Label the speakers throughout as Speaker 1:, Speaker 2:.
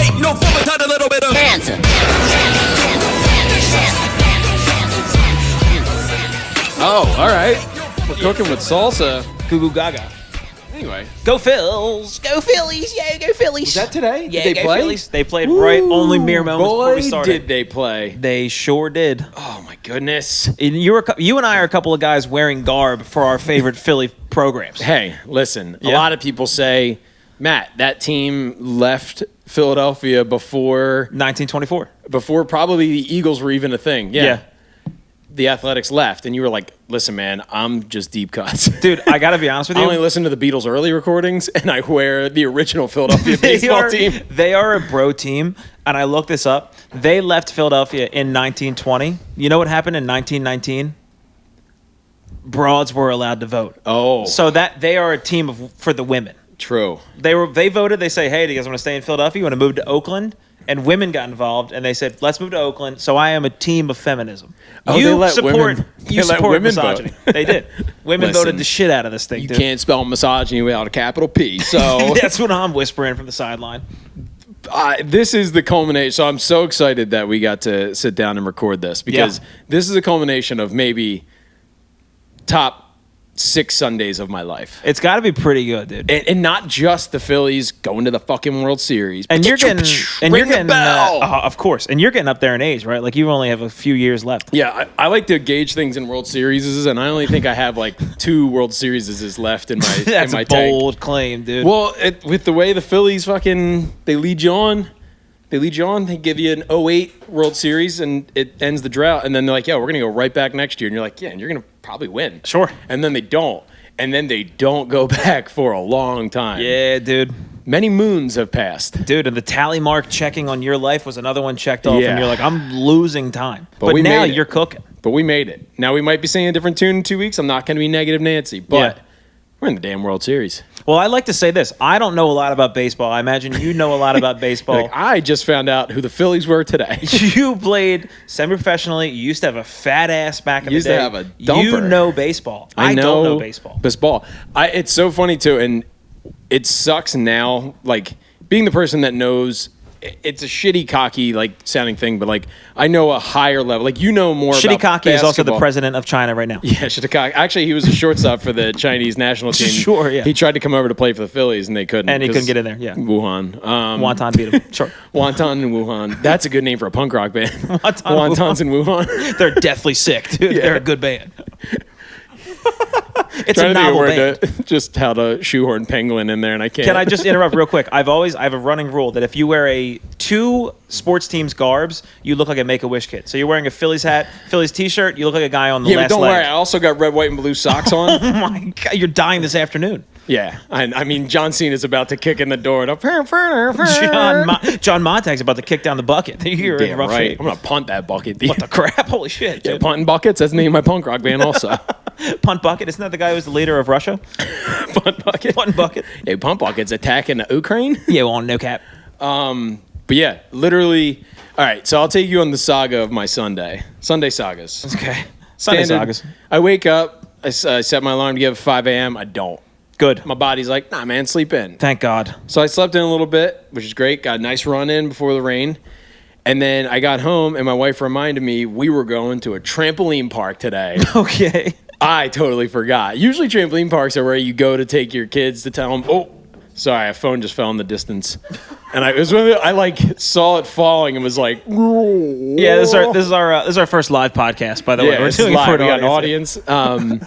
Speaker 1: ain't no fun without a little bit of
Speaker 2: Handsome.
Speaker 3: Oh, all right. We're cooking with salsa.
Speaker 4: Goo Goo Gaga.
Speaker 3: Anyway.
Speaker 4: Go Phils. Go Phillies. Yeah, go Phillies.
Speaker 3: Was that today?
Speaker 4: Yeah,
Speaker 3: Did they
Speaker 4: go
Speaker 3: play?
Speaker 4: Phillies. They played right only mere moments before we started.
Speaker 3: Did they play?
Speaker 4: They sure did.
Speaker 3: Oh, my goodness.
Speaker 4: And you and I are a couple of guys wearing garb for our favorite Philly programs.
Speaker 3: Hey, listen. A
Speaker 4: Yeah.
Speaker 3: lot of people say, Matt, that team left Philadelphia before
Speaker 4: 1924.
Speaker 3: Probably the Eagles were even a thing.
Speaker 4: Yeah.
Speaker 3: The Athletics left, and you were like, listen, man, I'm just deep cuts.
Speaker 4: Dude, I got to be honest with
Speaker 3: I
Speaker 4: you.
Speaker 3: only listen to the Beatles' early recordings, and I wear the original Philadelphia baseball team.
Speaker 4: They are a bro team, and I looked this up. They left Philadelphia in 1920. You know what happened in 1919? Broads were allowed to vote.
Speaker 3: Oh.
Speaker 4: So that they are a team for the women.
Speaker 3: True.
Speaker 4: They voted. They say, hey, do you guys want to stay in Philadelphia? You want to move to Oakland? And women got involved, and they said, let's move to Oakland. So I am a team of feminism.
Speaker 3: Oh,
Speaker 4: you
Speaker 3: they let
Speaker 4: support
Speaker 3: women-
Speaker 4: you
Speaker 3: they let
Speaker 4: support
Speaker 3: women
Speaker 4: misogyny.
Speaker 3: vote.
Speaker 4: They did. Women
Speaker 3: Listen,
Speaker 4: voted the shit out of this thing,
Speaker 3: You
Speaker 4: dude.
Speaker 3: can't spell misogyny without a capital P. So
Speaker 4: That's what I'm whispering from the sideline.
Speaker 3: this is the culmination. So I'm so excited that we got to sit down and record this because this is a culmination of maybe top 6 Sundays of my life.
Speaker 4: It's got to be pretty good, dude.
Speaker 3: And not just the Phillies going to the fucking World Series.
Speaker 4: And you're getting,
Speaker 3: Ring the bell.
Speaker 4: of course, and you're getting up there in age, right? Like you only have a few years left.
Speaker 3: Yeah, I like to gauge things in World Series, and I only think I have like 2 World Series left in my
Speaker 4: That's
Speaker 3: in my
Speaker 4: a bold claim, dude.
Speaker 3: Well, with the way the Phillies they lead you on. They give you an 08 World Series, and it ends the drought. And then they're like, yeah, we're going to go right back next year. And you're like, yeah, and you're going to probably win.
Speaker 4: Sure.
Speaker 3: And then they don't. And then they don't go back for a long time.
Speaker 4: Yeah, dude.
Speaker 3: Many moons have passed.
Speaker 4: Dude, and the tally mark checking on your life was another one checked off,
Speaker 3: Yeah.
Speaker 4: and you're like, I'm losing time. But
Speaker 3: we
Speaker 4: now
Speaker 3: made it.
Speaker 4: you're cooking.
Speaker 3: But we made it. Now we might be singing a different tune in 2 weeks. I'm not going to be negative Nancy. But
Speaker 4: Yeah.
Speaker 3: we're in the damn World Series.
Speaker 4: Well, I like to say this. I don't know a lot about baseball. I imagine you know a lot about baseball.
Speaker 3: Like, I just found out who the Phillies were today.
Speaker 4: You played semi-professionally. You used to have a fat ass back in
Speaker 3: Used
Speaker 4: the day.
Speaker 3: to have a dumper.
Speaker 4: You know baseball. I don't know baseball.
Speaker 3: It's so funny too, and it sucks now. Like being the person that knows, it's a shitty, cocky, like sounding thing, but like I know a higher level. Like you know more.
Speaker 4: Shitty
Speaker 3: about
Speaker 4: Cocky is also the
Speaker 3: basketball.
Speaker 4: president of China right now.
Speaker 3: Yeah, Shitty Cocky. Actually, he was a shortstop for the Chinese national team.
Speaker 4: Sure, yeah.
Speaker 3: He tried to come over to play for the Phillies, and they couldn't.
Speaker 4: And he couldn't
Speaker 3: 'cause
Speaker 4: get in there, yeah.
Speaker 3: Wuhan.
Speaker 4: Wonton beat him. Sure.
Speaker 3: Wonton and Wuhan. That's a good name for a punk rock band.
Speaker 4: Wonton
Speaker 3: Wontons and Wuhan.
Speaker 4: They're deathly sick, dude.
Speaker 3: Yeah.
Speaker 4: They're a good band. It's
Speaker 3: Trying
Speaker 4: a
Speaker 3: to think of
Speaker 4: novel
Speaker 3: where
Speaker 4: band.
Speaker 3: just how to shoehorn Penguin in there, and I can't.
Speaker 4: Can I just interrupt real quick? I have a running rule that if you wear two sports teams garbs, you look like a Make-A-Wish kid. So you're wearing a Phillies hat, Phillies t-shirt, you look like a guy on the
Speaker 3: Yeah, but
Speaker 4: last
Speaker 3: don't
Speaker 4: leg.
Speaker 3: worry. I also got red, white, and blue socks on.
Speaker 4: Oh my God, you're dying this afternoon.
Speaker 3: Yeah, I mean, John Cena's about to kick in the door.
Speaker 4: John Montag's about to kick down the bucket. You're in
Speaker 3: Damn
Speaker 4: rough
Speaker 3: right.
Speaker 4: shape.
Speaker 3: I'm gonna punt that bucket.
Speaker 4: What the crap? Holy shit,
Speaker 3: Yeah,
Speaker 4: dude.
Speaker 3: punting buckets. That's the name of my punk rock band. Also,
Speaker 4: Punt Bucket? Isn't that the guy who was the leader of Russia?
Speaker 3: punt bucket.
Speaker 4: Punt Bucket?
Speaker 3: Hey, punt buckets attacking the Ukraine.
Speaker 4: Yeah, well, no cap.
Speaker 3: But yeah, literally. All right, so I'll take you on the saga of my Sunday sagas.
Speaker 4: Okay. Sunday
Speaker 3: Standard.
Speaker 4: sagas.
Speaker 3: I wake up. I set my alarm to get up at 5 a.m. I don't.
Speaker 4: Good.
Speaker 3: My body's like, nah, man, sleep in.
Speaker 4: Thank God.
Speaker 3: So I slept in a little bit, which is great. Got a nice run in before the rain. And then I got home, and my wife reminded me we were going to a trampoline park today.
Speaker 4: Okay.
Speaker 3: I totally forgot. Usually trampoline parks are where you go to take your kids to tell them, oh, sorry, a phone just fell in the distance. And I like saw it falling and was like,
Speaker 4: Yeah, this is our first live podcast, by the way. We're
Speaker 3: it's
Speaker 4: doing it
Speaker 3: live.
Speaker 4: for
Speaker 3: We got an
Speaker 4: audience.
Speaker 3: audience.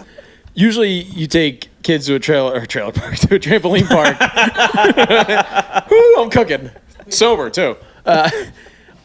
Speaker 3: Usually you take kids to a trailer park, to a trampoline park. Woo, I'm cooking. Sober, too.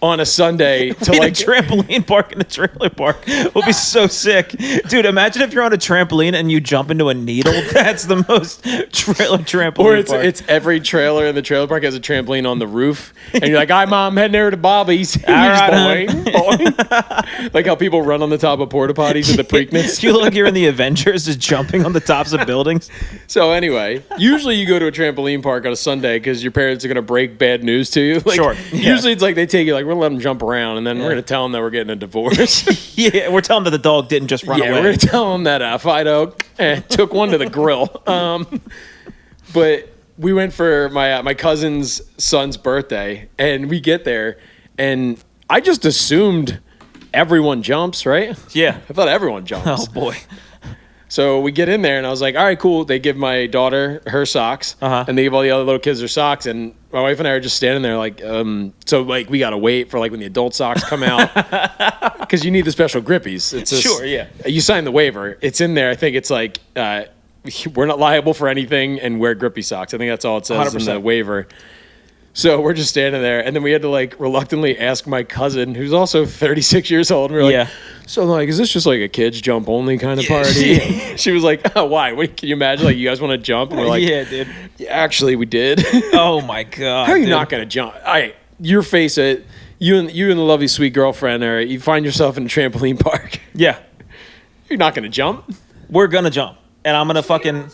Speaker 3: On a Sunday to
Speaker 4: Be
Speaker 3: like
Speaker 4: the trampoline park in the trailer park will be so sick, dude. Imagine if you're on a trampoline and you jump into a needle. That's the most trailer trampoline.
Speaker 3: Or
Speaker 4: park.
Speaker 3: it's every trailer in the trailer park has a trampoline on the roof, and you're like, "Hi, mom, heading over to Bobby's." All
Speaker 4: right,
Speaker 3: boing. Like how people run on the top of porta potties in the Preakness.
Speaker 4: You look like you're in the Avengers, just jumping on the tops of buildings.
Speaker 3: So anyway, usually you go to a trampoline park on a Sunday because your parents are gonna break bad news to you. Like,
Speaker 4: Sure. Yeah.
Speaker 3: Usually it's like they take you like, we're gonna let them jump around, and then we're gonna tell them that we're getting a divorce.
Speaker 4: Yeah, we're telling them that the dog didn't just run
Speaker 3: Yeah,
Speaker 4: away.
Speaker 3: we're gonna tell them that Fido took one to the grill. But we went for my cousin's son's birthday, and we get there, and I just assumed everyone jumps, right?
Speaker 4: Yeah.
Speaker 3: I thought everyone jumps.
Speaker 4: Oh boy.
Speaker 3: So we get in there, and I was like, all right, cool. They give my daughter her socks, and they give all the other little kids their socks. And my wife and I are just standing there like, so like we got to wait for like when the adult socks come out because you need the special grippies. It's
Speaker 4: Sure, yeah.
Speaker 3: You sign the waiver. It's in there. I think it's like we're not liable for anything and wear grippy socks. I think that's all it says
Speaker 4: 100%.
Speaker 3: in the waiver. So we're just standing there, and then we had to like reluctantly ask my cousin, who's also 36 years old, and we were like, so like, is this just like a kids jump only kind of party? She was like, oh, why? Can you imagine? Like, you guys want to jump? And we're like,
Speaker 4: yeah, dude.
Speaker 3: Yeah, actually, we did.
Speaker 4: Oh my god.
Speaker 3: How are you not gonna jump? All right, your face it. You and the lovely sweet girlfriend, or you find yourself in a trampoline park.
Speaker 4: Yeah.
Speaker 3: You're not gonna jump.
Speaker 4: We're gonna jump, and I'm gonna fucking.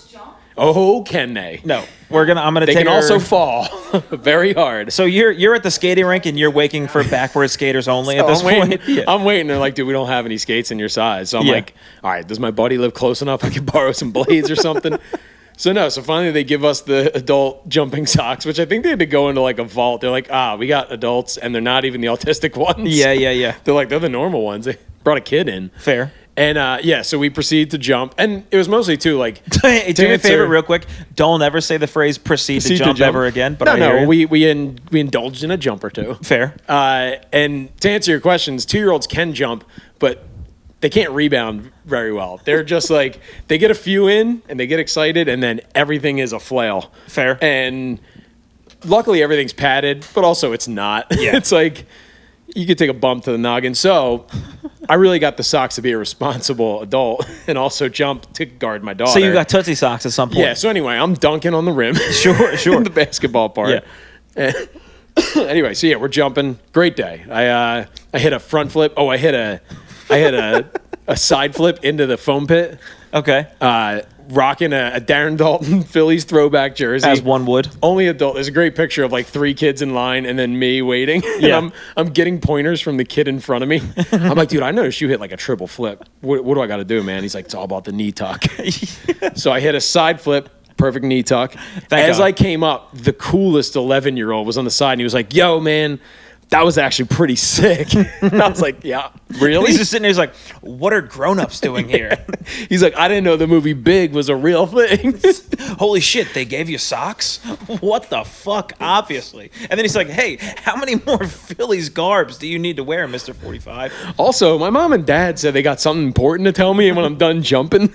Speaker 3: Oh, can they?
Speaker 4: No, I'm gonna.
Speaker 3: They
Speaker 4: take
Speaker 3: can also fall very hard.
Speaker 4: So you're at the skating rink and you're waiting for backward skaters only at this point. Yeah.
Speaker 3: I'm waiting. They're like, dude, we don't have any skates in your size. So I'm like, all right, does my buddy live close enough? I can borrow some blades or something. So finally they give us the adult jumping socks, which I think they had to go into like a vault. They're like, we got adults, and they're not even the autistic ones.
Speaker 4: Yeah.
Speaker 3: They're the normal ones. They brought a kid in.
Speaker 4: Fair.
Speaker 3: And so we proceed to jump, and it was mostly too like.
Speaker 4: Do me a favor, real quick. Don't ever say the phrase "proceed to jump" ever again. But
Speaker 3: no, we indulged in a jump or two.
Speaker 4: Fair.
Speaker 3: And to answer your questions, 2-year-olds can jump, but they can't rebound very well. They're just like they get a few in, and they get excited, and then everything is a flail.
Speaker 4: Fair.
Speaker 3: And luckily, everything's padded, but also it's not.
Speaker 4: Yeah.
Speaker 3: It's like you could take a bump to the noggin. So I really got the socks to be a responsible adult and also jump to guard my daughter.
Speaker 4: So you got Tootsie socks at some point.
Speaker 3: Yeah, so anyway, I'm dunking on the rim.
Speaker 4: Sure.
Speaker 3: In the basketball part.
Speaker 4: Yeah.
Speaker 3: Anyway, so yeah, we're jumping. Great day. I hit a front flip. Oh, I hit a side flip into the foam pit.
Speaker 4: Okay.
Speaker 3: Rocking a Darren Dalton Phillies throwback jersey.
Speaker 4: As one would.
Speaker 3: Only adult. There's a great picture of like 3 kids in line and then me waiting.
Speaker 4: Yeah.
Speaker 3: And I'm getting pointers from the kid in front of me. I'm like, dude, I noticed you hit like a triple flip. What do I got to do, man? He's like, it's all about the knee tuck. So I hit a side flip. Perfect knee tuck. As God. I came up, the coolest 11-year-old was on the side, and he was like, yo, man, that was actually pretty sick. And I was like, yeah, really?
Speaker 4: He's just sitting there, he's like, what are grown-ups doing here?
Speaker 3: He's like, I didn't know the movie Big was a real thing.
Speaker 4: Holy shit, they gave you socks? What the fuck? Obviously. And then he's like, hey, how many more Phillies garbs do you need to wear, Mr. 45?
Speaker 3: Also, my mom and dad said they got something important to tell me when I'm done jumping.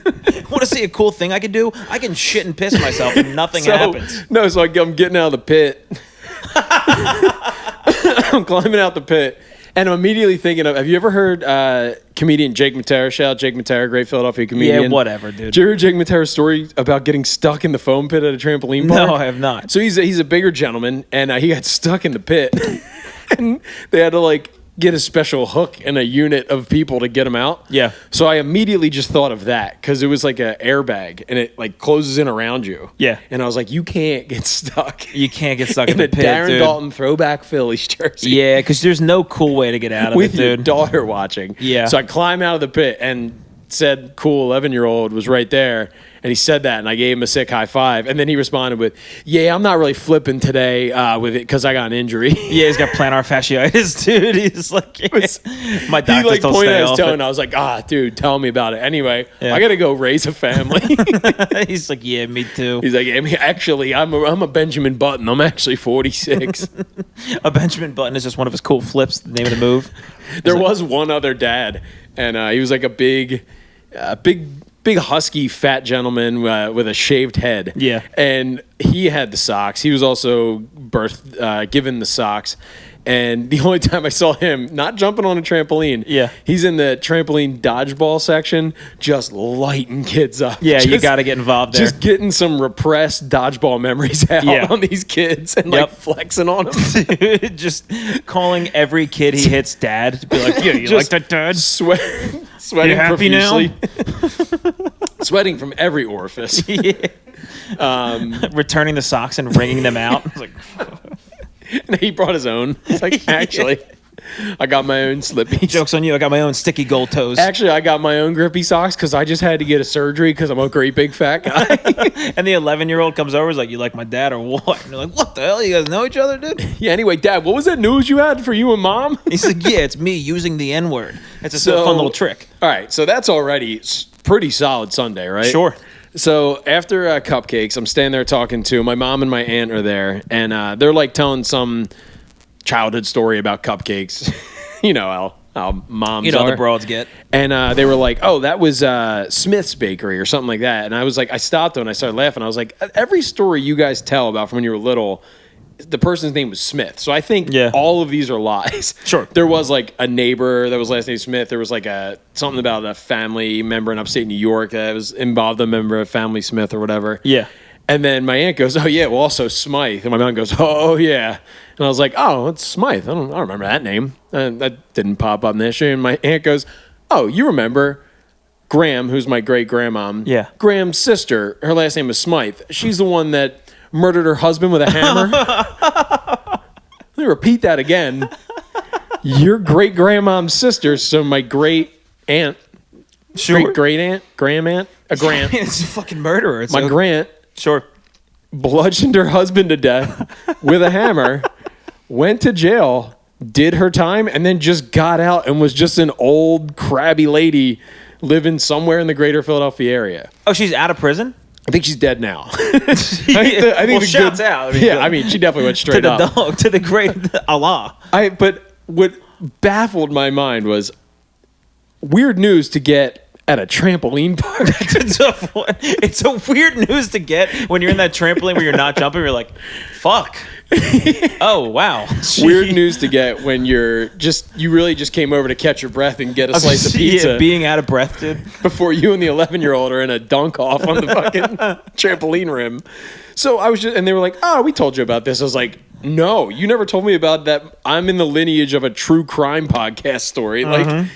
Speaker 4: Want to see a cool thing I can do? I can shit and piss myself and nothing happens.
Speaker 3: No, so I'm getting out of the pit. I'm climbing out the pit, and I'm immediately thinking of, have you ever heard comedian Jake Matera? Shout out Jake Matera, great Philadelphia comedian.
Speaker 4: Yeah, whatever, dude.
Speaker 3: Did you hear Jake Matera's story about getting stuck in the foam pit at a trampoline park?
Speaker 4: No, I have not.
Speaker 3: So he's a bigger gentleman, and he got stuck in the pit, and they had to like get a special hook and a unit of people to get him out.
Speaker 4: Yeah.
Speaker 3: So I immediately just thought of that because it was like an airbag and it like closes in around you.
Speaker 4: Yeah.
Speaker 3: And I was like, you can't get stuck.
Speaker 4: You can't get stuck in
Speaker 3: the
Speaker 4: the pit,
Speaker 3: Darren
Speaker 4: dude.
Speaker 3: Dalton throwback Phillies jersey.
Speaker 4: Yeah, because there's no cool way to get out of
Speaker 3: With
Speaker 4: it, dude.
Speaker 3: your daughter watching.
Speaker 4: Yeah.
Speaker 3: So I climb out of the pit and said, cool 11-year-old was right there. And he said that, and I gave him a sick high five. And then he responded with, yeah, I'm not really flipping today with it because I got an injury.
Speaker 4: Yeah, he's got plantar fasciitis, dude. He's like, yeah. My doctor
Speaker 3: he like
Speaker 4: told
Speaker 3: pointed
Speaker 4: stay
Speaker 3: at his
Speaker 4: off
Speaker 3: toe,
Speaker 4: it.
Speaker 3: and I was like, dude, tell me about it. Anyway,
Speaker 4: Yeah.
Speaker 3: I got to go raise a family.
Speaker 4: He's like, yeah, me too.
Speaker 3: He's like, actually, I'm a Benjamin Button. I'm actually 46.
Speaker 4: A Benjamin Button is just one of his cool flips, the name of the move.
Speaker 3: There was one other dad, and he was like a big husky fat gentleman with a shaved head.
Speaker 4: Yeah.
Speaker 3: And he had the socks. He was also given the socks. And the only time I saw him not jumping on a trampoline,
Speaker 4: Yeah.
Speaker 3: he's in the trampoline dodgeball section, just lighting kids up.
Speaker 4: Yeah, you
Speaker 3: Just-
Speaker 4: got to get involved there.
Speaker 3: Just getting some repressed dodgeball memories out
Speaker 4: Yeah.
Speaker 3: on these kids and like flexing on them.
Speaker 4: Just calling every kid he hits dad to be like, yeah, you like that, dad?
Speaker 3: Sweating
Speaker 4: You happy now?
Speaker 3: profusely. Sweating from every orifice.
Speaker 4: Yeah. Returning the socks and wringing them out. It's like,
Speaker 3: And he brought his own. It's like, actually, I got my own slippies.
Speaker 4: Joke's on you. I got my own sticky gold toes.
Speaker 3: Actually, I got my own grippy socks because I just had to get a surgery because I'm a great big fat guy.
Speaker 4: And the 11-year-old comes over and is like, you like my dad or what? And you're like, what the hell? You guys know each other, dude?
Speaker 3: Yeah, anyway, Dad, what was that news you had for you and Mom?
Speaker 4: He's like, yeah, it's me using the N-word. It's a fun little trick.
Speaker 3: All right, so that's already pretty solid Sunday, right?
Speaker 4: Sure.
Speaker 3: So after cupcakes, I'm standing there talking to my mom and my aunt are there, and they're like telling some childhood story about cupcakes. You know how moms are.
Speaker 4: The broads get.
Speaker 3: And they were like, oh, that was Smith's Bakery or something like that. And I was like, I stopped them and I started laughing. I was like, every story you guys tell about from when you were little, the person's name was Smith. So I think all of these are lies.
Speaker 4: Sure.
Speaker 3: There was like a neighbor that was last name Smith. There was like something about a family member in upstate New York that was involved, a member of Family Smith or whatever.
Speaker 4: Yeah.
Speaker 3: And then my aunt goes, oh, yeah, well, also Smythe. And my mom goes, oh, yeah. And I was like, oh, it's Smythe. I don't remember that name. And that didn't pop up in the issue. And my aunt goes, oh, you remember Graham, who's my great-grandmom.
Speaker 4: Yeah.
Speaker 3: Graham's sister, her last name is Smythe. She's the one that murdered her husband with a hammer. Let me repeat that again. Your great-grandmom's sister, so my great-aunt,
Speaker 4: Sure.
Speaker 3: great-aunt, grandaunt, a Grant.
Speaker 4: It's a fucking murderer. It's
Speaker 3: My Grant
Speaker 4: Sure.
Speaker 3: bludgeoned her husband to death with a hammer, went to jail, did her time, and then just got out and was just an old, crabby lady living somewhere in the greater Philadelphia area.
Speaker 4: Oh, she's out of prison?
Speaker 3: I think she's dead now.
Speaker 4: I think shouts out.
Speaker 3: I mean, she definitely went straight
Speaker 4: to the
Speaker 3: up.
Speaker 4: dog, to the great Allah.
Speaker 3: But what baffled my mind was weird news to get at a trampoline park.
Speaker 4: It's a weird news to get when you're in that trampoline where you're not jumping. You're like, fuck. Oh, wow.
Speaker 3: Weird news to get when you really just came over to catch your breath and get a slice of pizza.
Speaker 4: Yeah, being out of breath, dude.
Speaker 3: Before you and the 11-year-old are in a dunk off on the fucking trampoline rim. So I was and they were like, oh, we told you about this. I was like, no, you never told me about that. I'm in the lineage of a true crime podcast story. Like,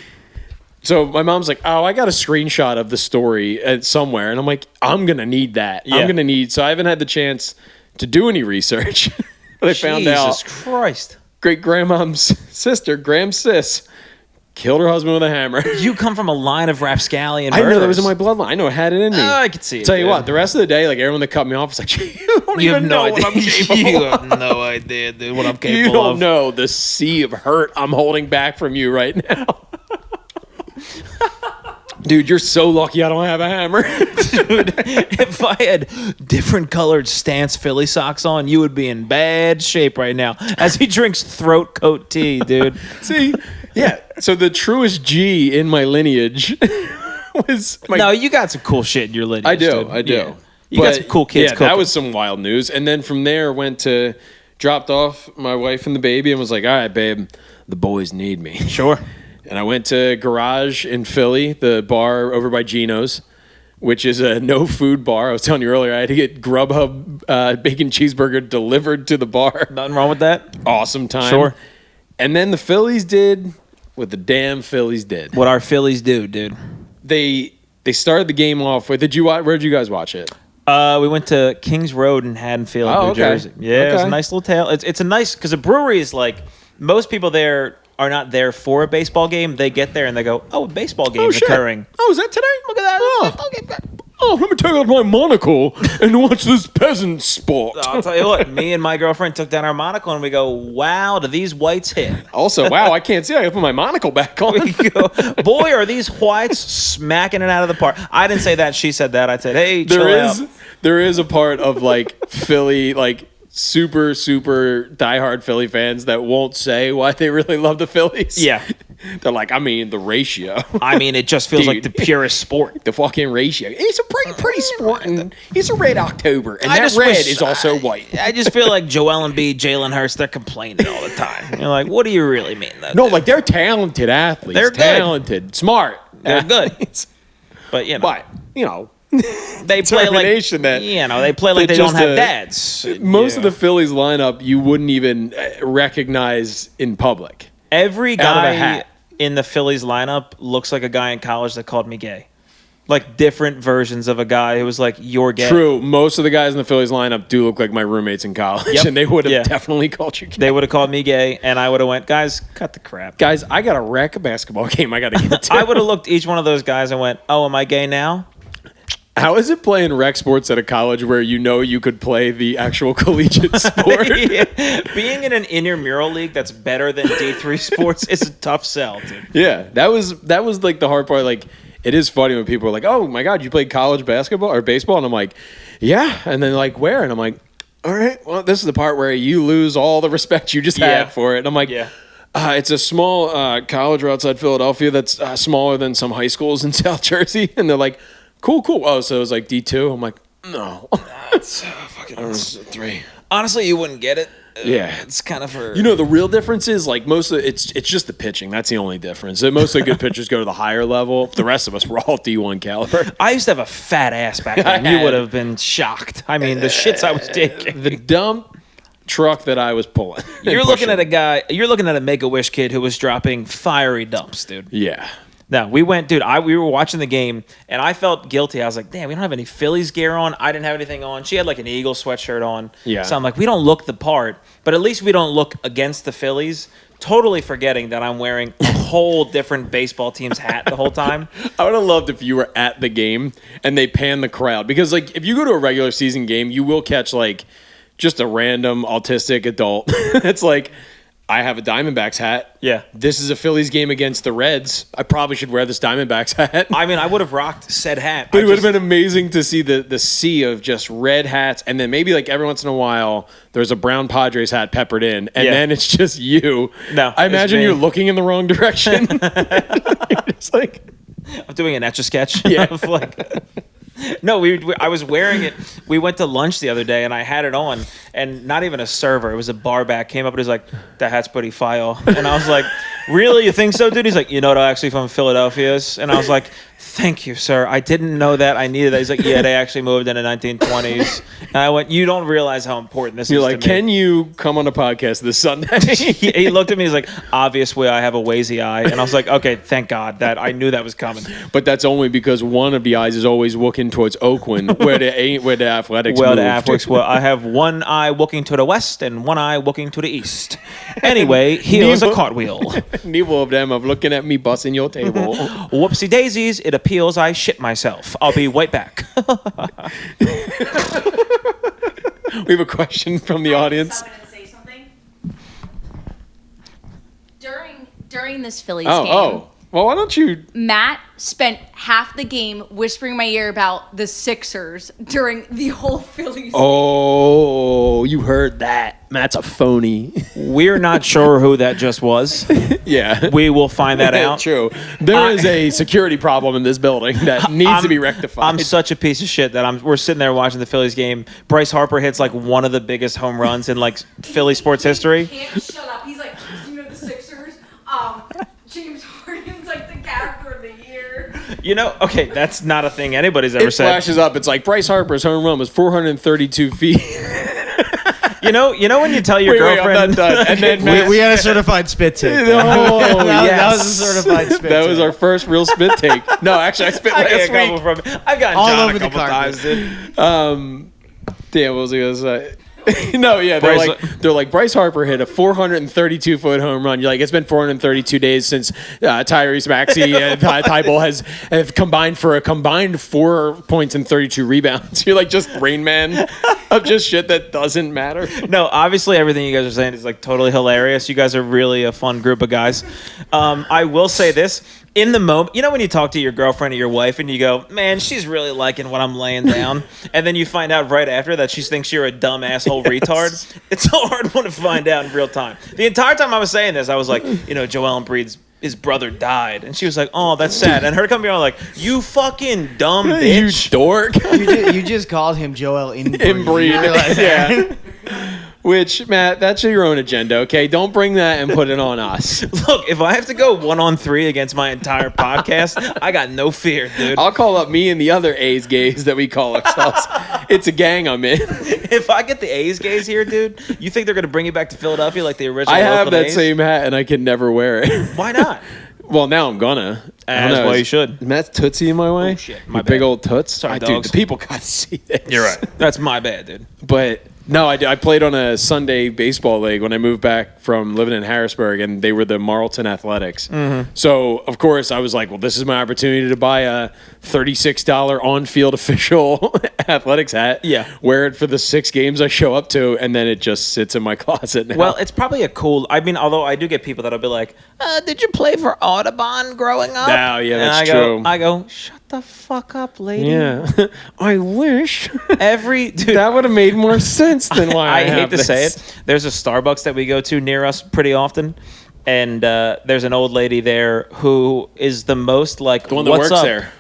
Speaker 3: so my mom's like, oh, I got a screenshot of the story somewhere. And I'm like, I'm going to need that. Yeah. So I haven't had the chance to do any research. But I found out.
Speaker 4: Jesus Christ.
Speaker 3: Great-grandmom's sister, Graham's sis, killed her husband with a hammer.
Speaker 4: You come from a line of rapscallion murderers.
Speaker 3: I know that was in my bloodline. I know I had it in me.
Speaker 4: I could see it.
Speaker 3: Tell you what, the rest of the day, like everyone that cut me off was like, you don't even know what I'm capable of.
Speaker 4: You have no idea, dude, what I'm capable of.
Speaker 3: You don't know the sea of hurt I'm holding back from you right now. Dude, you're so lucky I don't have a hammer.
Speaker 4: Dude, if I had different colored Stance Philly socks on, you would be in bad shape right now as he drinks throat coat tea, dude.
Speaker 3: See? Yeah. So the truest G in my lineage was my...
Speaker 4: No, you got some cool shit in your lineage.
Speaker 3: I do.
Speaker 4: Dude.
Speaker 3: I do.
Speaker 4: Yeah. You got some cool kids cooking.
Speaker 3: That was some wild news. And then from there, dropped off my wife and the baby and was like, all right, babe, the boys need me.
Speaker 4: Sure.
Speaker 3: And I went to Garage in Philly, the bar over by Gino's, which is a no-food bar. I was telling you earlier, I had to get Grubhub bacon cheeseburger delivered to the bar.
Speaker 4: Nothing wrong with that.
Speaker 3: Awesome time.
Speaker 4: Sure.
Speaker 3: And then the Phillies did what the damn Phillies did.
Speaker 4: What our Phillies do, dude.
Speaker 3: They started the game off with, where did you guys watch it?
Speaker 4: We went to Kings Road in Haddonfield, New Jersey. Yeah, it was a nice little tale. It's a nice, because a brewery is like, most people there are not there for a baseball game. They get there and they go, oh, a baseball game is occurring.
Speaker 3: Oh, is that today? Look at that. Oh, let me take off my monocle and watch this peasant sport.
Speaker 4: I'll tell you what, me and my girlfriend took down our monocle and we go, wow, do these whites hit?
Speaker 3: Also, wow, I can't see. I gotta put my monocle back on.
Speaker 4: We go, boy, are these whites smacking it out of the park. I didn't say that. She said that. I said, hey, chill out.
Speaker 3: There is a part of like Philly, like super, super diehard Philly fans that won't say why they really love the Phillies.
Speaker 4: Yeah.
Speaker 3: They're like, I mean, the ratio.
Speaker 4: I mean, it just feels like the purest sport.
Speaker 3: The fucking ratio. It's a pretty sport, and it's a red October, and that red is also white.
Speaker 4: I just feel like Joel Embiid, Jalen Hurts, they're complaining all the time. You're like, what do you really mean?
Speaker 3: No, like they're talented athletes. They're talented, smart.
Speaker 4: They're good. But, you know.
Speaker 3: But, you know.
Speaker 4: They play like they play like they don't have dads.
Speaker 3: Most of the Phillies lineup you wouldn't even recognize in public.
Speaker 4: Every guy in the Phillies lineup looks like a guy in college that called me gay. like different versions of a guy who was like, you're gay.
Speaker 3: True. Most of the guys in the Phillies lineup do look like my roommates in college, and they would have definitely called you gay.
Speaker 4: They would have called me gay, and I would have went, guys, cut the crap.
Speaker 3: Guys, I got a rec basketball game I got to get to.
Speaker 4: I would have looked each one of those guys and went, oh, am I gay now?
Speaker 3: How is it playing rec sports at a college where you could play the actual collegiate sport?
Speaker 4: Being in an intramural league that's better than D3 sports is a tough sell, dude.
Speaker 3: Yeah, that was like the hard part. Like, it is funny when people are like, "Oh my God, you played college basketball or baseball?" And I'm like, "Yeah." And then like, "Where?" And I'm like, "All right, well, this is the part where you lose all the respect you just had for it." And I'm like, it's a small college outside Philadelphia that's smaller than some high schools in South Jersey." And they're like, Cool. Oh, so it was like D2? I'm like, no.
Speaker 4: It's fucking
Speaker 3: 3.
Speaker 4: Honestly, you wouldn't get it.
Speaker 3: Yeah.
Speaker 4: It's kind of for...
Speaker 3: The real difference is, like, most of it's just the pitching. That's the only difference. Most of the good pitchers go to the higher level. The rest of us were all D1 caliber.
Speaker 4: I used to have a fat ass back then. You would have been shocked. I mean, the shits I was taking.
Speaker 3: The dump truck that I was pulling.
Speaker 4: You're looking at a Make-A-Wish kid who was dropping fiery dumps, dude.
Speaker 3: Yeah.
Speaker 4: No, we went, dude. We were watching the game, and I felt guilty. I was like, damn, we don't have any Phillies gear on. I didn't have anything on. She had like an Eagles sweatshirt on.
Speaker 3: Yeah.
Speaker 4: So I'm like, we don't look the part, but at least we don't look against the Phillies. Totally forgetting that I'm wearing a whole different baseball team's hat the whole time.
Speaker 3: I would have loved if you were at the game and they pan the crowd, because like if you go to a regular season game, you will catch like just a random autistic adult. It's like, I have a Diamondbacks hat.
Speaker 4: Yeah.
Speaker 3: This is a Phillies game against the Reds. I probably should wear this Diamondbacks hat.
Speaker 4: I mean, I would have rocked said hat.
Speaker 3: But it would have been amazing to see the sea of just red hats, and then maybe like every once in a while there's a brown Padres hat peppered in, and then it's just you.
Speaker 4: No,
Speaker 3: I imagine you're looking in the wrong direction. It's like
Speaker 4: I'm doing an Etch-a-Sketch.
Speaker 3: Yeah.
Speaker 4: Of like... No, I was wearing it. We went to lunch the other day, and I had it on, and not even a server. It was a bar back. Came up and was like, that hat's pretty file. And I was like, really? You think so, dude? He's like, they're actually from Philadelphia. And I was like, thank you, sir. I didn't know that. I needed that. He's like, yeah, they actually moved in the 1920s. And I went, you don't realize how important this is
Speaker 3: You're like,
Speaker 4: to me.
Speaker 3: can you come on a podcast this Sunday?
Speaker 4: He looked at me. He's like, obviously, I have a wazy eye. And I was like, okay, thank God that I knew that was coming.
Speaker 3: But that's only because one of the eyes is always looking towards Oakland, where the Athletics moved.
Speaker 4: The Athletics. Well, I have one eye looking to the west and one eye looking to the east. Anyway, here's a cartwheel.
Speaker 3: Neither of them are looking at me busting your table.
Speaker 4: Whoopsie daisies, it appeals I shit myself. I'll be right back.
Speaker 3: We have a question from the audience.
Speaker 1: Say something? During this Phillies game.
Speaker 3: Well, why don't you...
Speaker 1: Matt spent half the game whispering in my ear about the Sixers during the whole Phillies game.
Speaker 3: Oh, you heard that. Matt's a phony.
Speaker 4: We're not sure who that just was.
Speaker 3: Yeah.
Speaker 4: We will find that out.
Speaker 3: True. There is a security problem in this building that needs to be rectified.
Speaker 4: I'm such a piece of shit that we're sitting there watching the Phillies game. Bryce Harper hits like one of the biggest home runs in like Philly sports history.
Speaker 1: He can't shut up. He's like, the Sixers? James Harden's like the character of the year.
Speaker 4: Okay, that's not a thing anybody's ever said.
Speaker 3: It flashes up. It's like Bryce Harper's home run was 432 feet.
Speaker 4: You know when you tell your girlfriend.
Speaker 3: I'm not done. And then
Speaker 2: we had a certified spit take.
Speaker 3: That
Speaker 2: was a certified spit take.
Speaker 3: That was our first real spit take. No, actually, I spit last week.
Speaker 4: I've gotten
Speaker 2: all
Speaker 4: John
Speaker 2: over
Speaker 4: a
Speaker 2: the
Speaker 4: couple times, dude.
Speaker 3: Damn, what was I gonna say? No, yeah, they're like Bryce Harper hit a 432-foot home run. You're like, it's been 432 days since Tyrese Maxey and Ty Bull have combined for a combined 4 points and 32 rebounds. You're like just Rain Man of just shit that doesn't matter.
Speaker 4: No, obviously everything you guys are saying is like totally hilarious. You guys are really a fun group of guys. I will say this. In the moment, when you talk to your girlfriend or your wife and you go, man, she's really liking what I'm laying down. And then you find out right after that she thinks you're a dumb asshole retard. It's a hard one to find out in real time. The entire time I was saying this, I was like, Joel Embiid's his brother died. And she was like, oh, that's sad. And her coming on like, you fucking dumb bitch.
Speaker 3: You dork.
Speaker 2: You just called him Joel Embiid.
Speaker 3: Yeah. Which, Matt, that's your own agenda, okay? Don't bring that and put it on us.
Speaker 4: Look, if I have to go 1-on-3 against my entire podcast, I got no fear, dude.
Speaker 3: I'll call up me and the other A's gays that we call ourselves. It's a gang I'm in.
Speaker 4: If I get the A's gays here, dude, you think they're going to bring you back to Philadelphia like the original
Speaker 3: I have
Speaker 4: Oakland
Speaker 3: that
Speaker 4: A's?
Speaker 3: same hat and I can never wear it.
Speaker 4: Why not?
Speaker 3: Well, now I'm gonna.
Speaker 4: As well you should.
Speaker 3: Matt's Tootsie in my way?
Speaker 4: Oh, shit. My
Speaker 3: big
Speaker 4: bad.
Speaker 3: old toots.
Speaker 4: Sorry,
Speaker 3: Dude,
Speaker 4: dogs.
Speaker 3: the people gotta see this.
Speaker 4: You're right. That's my bad, dude.
Speaker 3: But no, I played on a Sunday baseball league when I moved back from living in Harrisburg, and they were the Marlton Athletics.
Speaker 4: Mm-hmm.
Speaker 3: So, of course, I was like, well, this is my opportunity to buy a $36 on-field official athletics hat.
Speaker 4: Yeah.
Speaker 3: Wear it for the 6 games I show up to, and then it just sits in my closet now.
Speaker 4: Well, it's probably a cool. I mean, although I do get people that'll be like, "Did you play for Audubon growing up?"
Speaker 3: No, yeah,
Speaker 4: And
Speaker 3: that's
Speaker 4: true.
Speaker 3: true.
Speaker 4: I go, "Shut the fuck up, lady."
Speaker 3: Yeah. I wish.
Speaker 4: Every dude.
Speaker 3: That would have made more sense than why I
Speaker 4: I hate
Speaker 3: have
Speaker 4: to
Speaker 3: this.
Speaker 4: say it. There's a Starbucks that we go to near us pretty often, and there's an old lady there who is the most like
Speaker 3: The one that
Speaker 4: "What's
Speaker 3: works
Speaker 4: up?"
Speaker 3: there.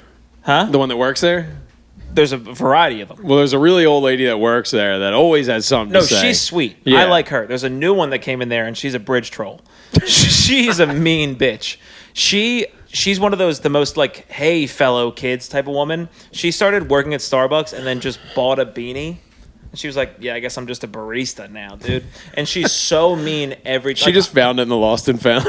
Speaker 4: Huh?
Speaker 3: The one that works there?
Speaker 4: There's a variety of them.
Speaker 3: Well, there's a really old lady that works there that always has something
Speaker 4: No,
Speaker 3: to say.
Speaker 4: she's sweet.
Speaker 3: Yeah.
Speaker 4: I like her. There's a new one that came in there, and she's a bridge troll. She's a mean bitch. She's one of those the most like, hey, fellow kids type of woman. She started working at Starbucks and then just bought a beanie. And she was like, yeah, I guess I'm just a barista now, dude. And she's so mean every time.
Speaker 3: She just found it in the Lost and Found.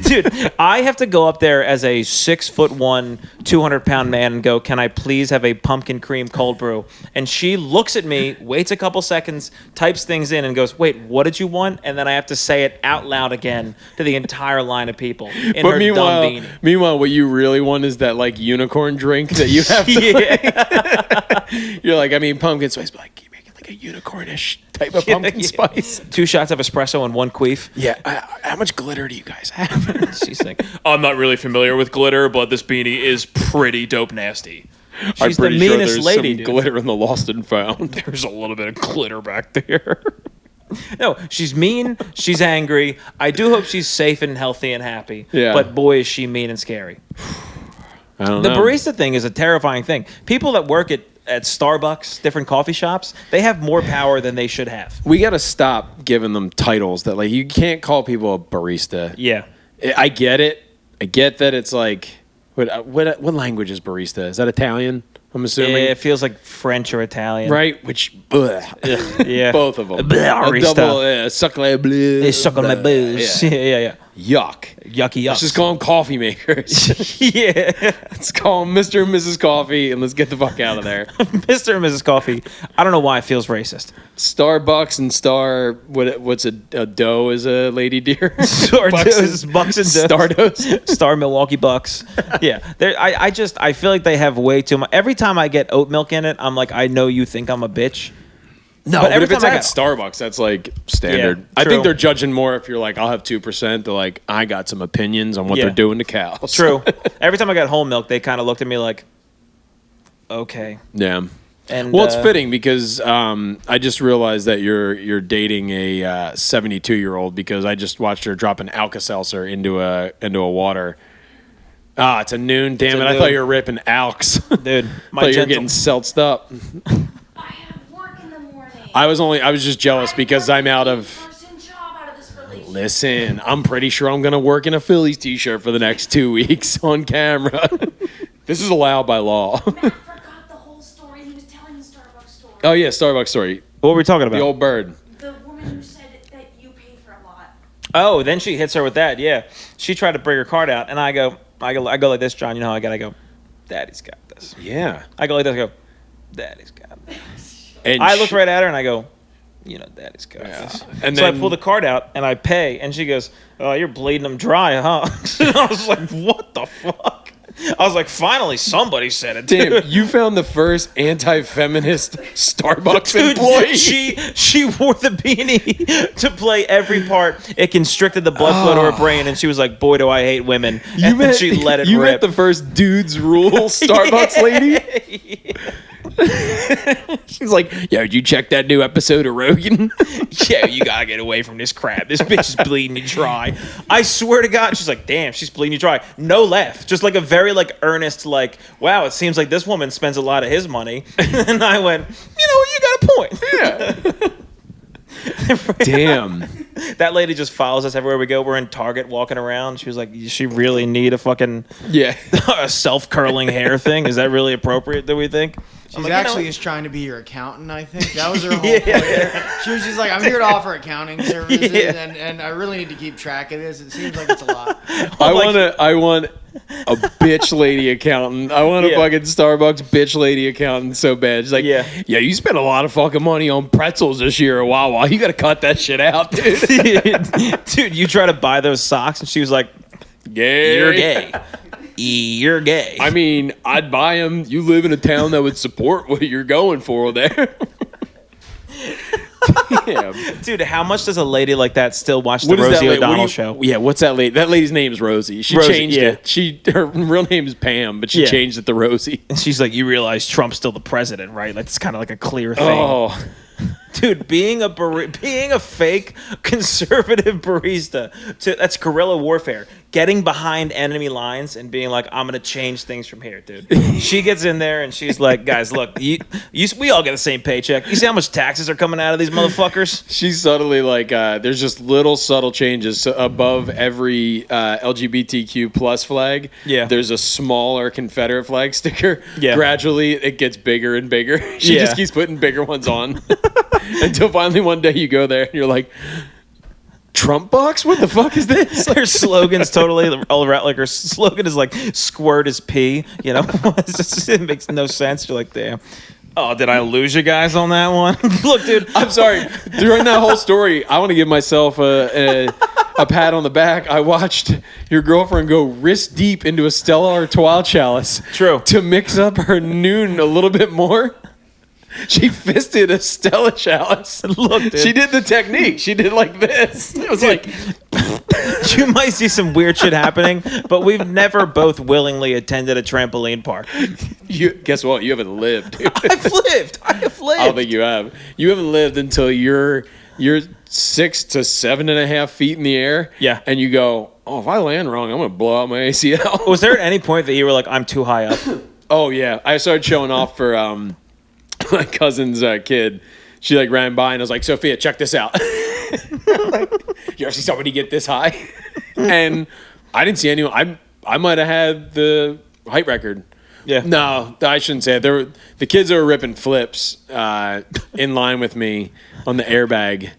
Speaker 4: Dude, I have to go up there as a 6'1", 200-pound man and go, can I please have a pumpkin cream cold brew? And she looks at me, waits a couple seconds, types things in, and goes, wait, what did you want? And then I have to say it out loud again to the entire line of people in her dumb beanie.
Speaker 3: Meanwhile, what you really want is that like unicorn drink that you have to You're like, I mean, pumpkin spice, but like, can you make it like a unicornish type of pumpkin spice?
Speaker 4: 2 shots of espresso and 1 queef.
Speaker 3: Yeah. How much glitter do you guys have?
Speaker 4: She's like, I'm not really familiar with glitter, but this beanie is pretty dope nasty. She's
Speaker 3: I'm pretty
Speaker 4: the meanest
Speaker 3: sure there's
Speaker 4: lady,
Speaker 3: some
Speaker 4: dude.
Speaker 3: glitter in the Lost and Found.
Speaker 4: There's a little bit of glitter back there. No, she's mean. She's angry. I do hope she's safe and healthy and happy.
Speaker 3: Yeah.
Speaker 4: But boy, is she mean and scary.
Speaker 3: I don't
Speaker 4: The
Speaker 3: know.
Speaker 4: barista thing is a terrifying thing. People that work at Starbucks, different coffee shops, they have more power than they should have.
Speaker 3: We got to stop giving them titles that like you can't call people a barista.
Speaker 4: Yeah.
Speaker 3: I get it. I get that it's like what language is barista? Is that Italian? I'm assuming.
Speaker 4: It feels like French or Italian.
Speaker 3: Right? Which
Speaker 4: Yeah.
Speaker 3: both of them.
Speaker 4: Barista.
Speaker 3: A double suck my blue.
Speaker 4: They suck on my booze. Yeah.
Speaker 3: Yuck.
Speaker 4: Yucky yucks.
Speaker 3: Let's just call them coffee makers.
Speaker 4: Yeah.
Speaker 3: Let's call them Mr. and Mrs. Coffee and let's get the fuck out of there.
Speaker 4: Mr. and Mrs. Coffee. I don't know why it feels racist.
Speaker 3: Starbucks and Star. What's a doe is a lady deer?
Speaker 4: Bucks and
Speaker 3: Stardust.
Speaker 4: Star Milwaukee Bucks. Yeah. I feel like they have way too much. Every time I get oat milk in it, I'm like, I know you think I'm a bitch.
Speaker 3: No,
Speaker 4: But
Speaker 3: but
Speaker 4: every
Speaker 3: if it's
Speaker 4: time I
Speaker 3: at
Speaker 4: get-
Speaker 3: Starbucks, that's like standard.
Speaker 4: Yeah,
Speaker 3: I
Speaker 4: true.
Speaker 3: think they're judging more if you're like, I'll have 2%. They're like, I got some opinions on what
Speaker 4: Yeah.
Speaker 3: they're doing to cows.
Speaker 4: True. Every time I got whole milk, they kind of looked at me like, okay.
Speaker 3: Yeah.
Speaker 4: And
Speaker 3: Well, it's fitting because I just realized that you're dating a 72-year-old because I just watched her drop an Alka-Seltzer into a water. Ah, it's a noon. Damn
Speaker 4: It's
Speaker 3: it!
Speaker 4: a
Speaker 3: I
Speaker 4: noon.
Speaker 3: thought you were ripping Alks.
Speaker 4: Dude,
Speaker 3: I thought you were getting seltzed up.
Speaker 1: I have work in the morning.
Speaker 3: I was just jealous because I'm out of.
Speaker 1: Person job out of this relationship.
Speaker 3: Listen, I'm pretty sure I'm gonna work in a Phillies t-shirt for the next 2 weeks on camera. This is allowed by law.
Speaker 1: Matt forgot the whole story. He was telling the Starbucks story.
Speaker 3: Oh yeah, Starbucks story.
Speaker 4: what were we talking about?
Speaker 3: The old bird.
Speaker 1: The woman who said that you paid for a lot.
Speaker 4: Oh, then she hits her with that. Yeah. She tried to bring her card out, and I go like this, John. You know how I gotta go. Daddy's got this.
Speaker 3: Yeah.
Speaker 4: I go like this. I go, Daddy's got this.
Speaker 3: And
Speaker 4: I look right at her and I go, you know, Daddy's got this.
Speaker 3: And
Speaker 4: so I
Speaker 3: then-
Speaker 4: pull the card out and I pay, and she goes, "Oh, you're bleeding them dry, huh?" And I was like, "What the fuck?" I was like, "Finally, somebody said it."
Speaker 3: Damn,
Speaker 4: dude.
Speaker 3: you found the first anti-feminist Starbucks
Speaker 4: Dude,
Speaker 3: employee.
Speaker 4: she wore the beanie to play every part. It constricted the blood flow to her brain, and she was like, "Boy, do I hate women." And then she let it
Speaker 3: you
Speaker 4: rip.
Speaker 3: met the first dudes rule Starbucks lady. She's like, yo, did you check that new episode of Rogan?
Speaker 4: Yeah, you gotta get away from this crap. This bitch is bleeding you dry. I swear to God, she's like, damn, she's bleeding you dry. No laugh, just like a very like earnest, like, wow, it seems like this woman spends a lot of his money. And I went, you know what, you got a point.
Speaker 3: Yeah. Damn.
Speaker 4: That lady just follows us everywhere we go. We're in Target walking around. She was like, does she really need a fucking
Speaker 3: Yeah.
Speaker 4: a self-curling hair thing? Is that really appropriate, do we think?
Speaker 2: She's actually just trying to be your accountant, I think. That was her whole point. She was just like, I'm here to offer accounting services, and I really need to keep track of this. It seems like it's a lot.
Speaker 3: I want a bitch lady accountant. I want a fucking Starbucks bitch lady accountant so bad. She's like, yeah, you spent a lot of fucking money on pretzels this year. Wow, you got to cut that shit out, dude.
Speaker 4: Dude, you try to buy those socks, and she was like,
Speaker 3: gay.
Speaker 4: You're gay. You're gay.
Speaker 3: I mean, I'd buy them. You live in a town that would support what you're going for there. Damn.
Speaker 4: Dude, how much does a lady like that still watch the Rosie O'Donnell show?
Speaker 3: Yeah, what's that lady? That lady's name is Rosie. She changed it. Her real name is Pam, but she changed it to Rosie.
Speaker 4: And she's like, you realize Trump's still the president, right? Like, it's kind of like a clear thing.
Speaker 3: Oh.
Speaker 4: Dude, being a fake conservative barista, that's guerrilla warfare. Getting behind enemy lines and being like, I'm going to change things from here, dude. She gets in there and she's like, guys, look, we all get the same paycheck. You see how much taxes are coming out of these motherfuckers?
Speaker 3: She's subtly like, there's just little subtle changes. So above every LGBTQ plus flag, there's a smaller Confederate flag sticker. Yeah. Gradually, it gets bigger and bigger. She just keeps putting bigger ones on. Until finally one day you go there and you're like, Trump box? What the fuck is this?
Speaker 4: Her slogan's totally all right. Like her slogan is like "squirt is pee." You know, it makes no sense. You're like, damn. Oh, did I lose you guys on that one? Look, dude,
Speaker 3: I'm sorry. During that whole story, I want to give myself a pat on the back. I watched your girlfriend go wrist deep into a Stella Artois chalice.
Speaker 4: True.
Speaker 3: To mix up her noon a little bit more. She fisted a Stella chalice.
Speaker 4: Look, dude.
Speaker 3: She did the technique. She did like this. It was like...
Speaker 4: You might see some weird shit happening, but we've never both willingly attended a trampoline park.
Speaker 3: Guess what? You haven't lived. Dude.
Speaker 4: I have lived.
Speaker 3: I don't think you have. You haven't lived until you're 6 to 7.5 feet in the air.
Speaker 4: Yeah.
Speaker 3: And you go, oh, if I land wrong, I'm going to blow out my ACL.
Speaker 4: Was there at any point that you were like, I'm too high up?
Speaker 3: Oh, yeah. I started showing off for... my cousin's kid, she like ran by and I was like, Sophia, check this out. Like, you ever see somebody get this high? And I didn't see anyone. I might have had the height record.
Speaker 4: Yeah.
Speaker 3: No, I shouldn't say it. The kids that were ripping flips in line with me on the airbag.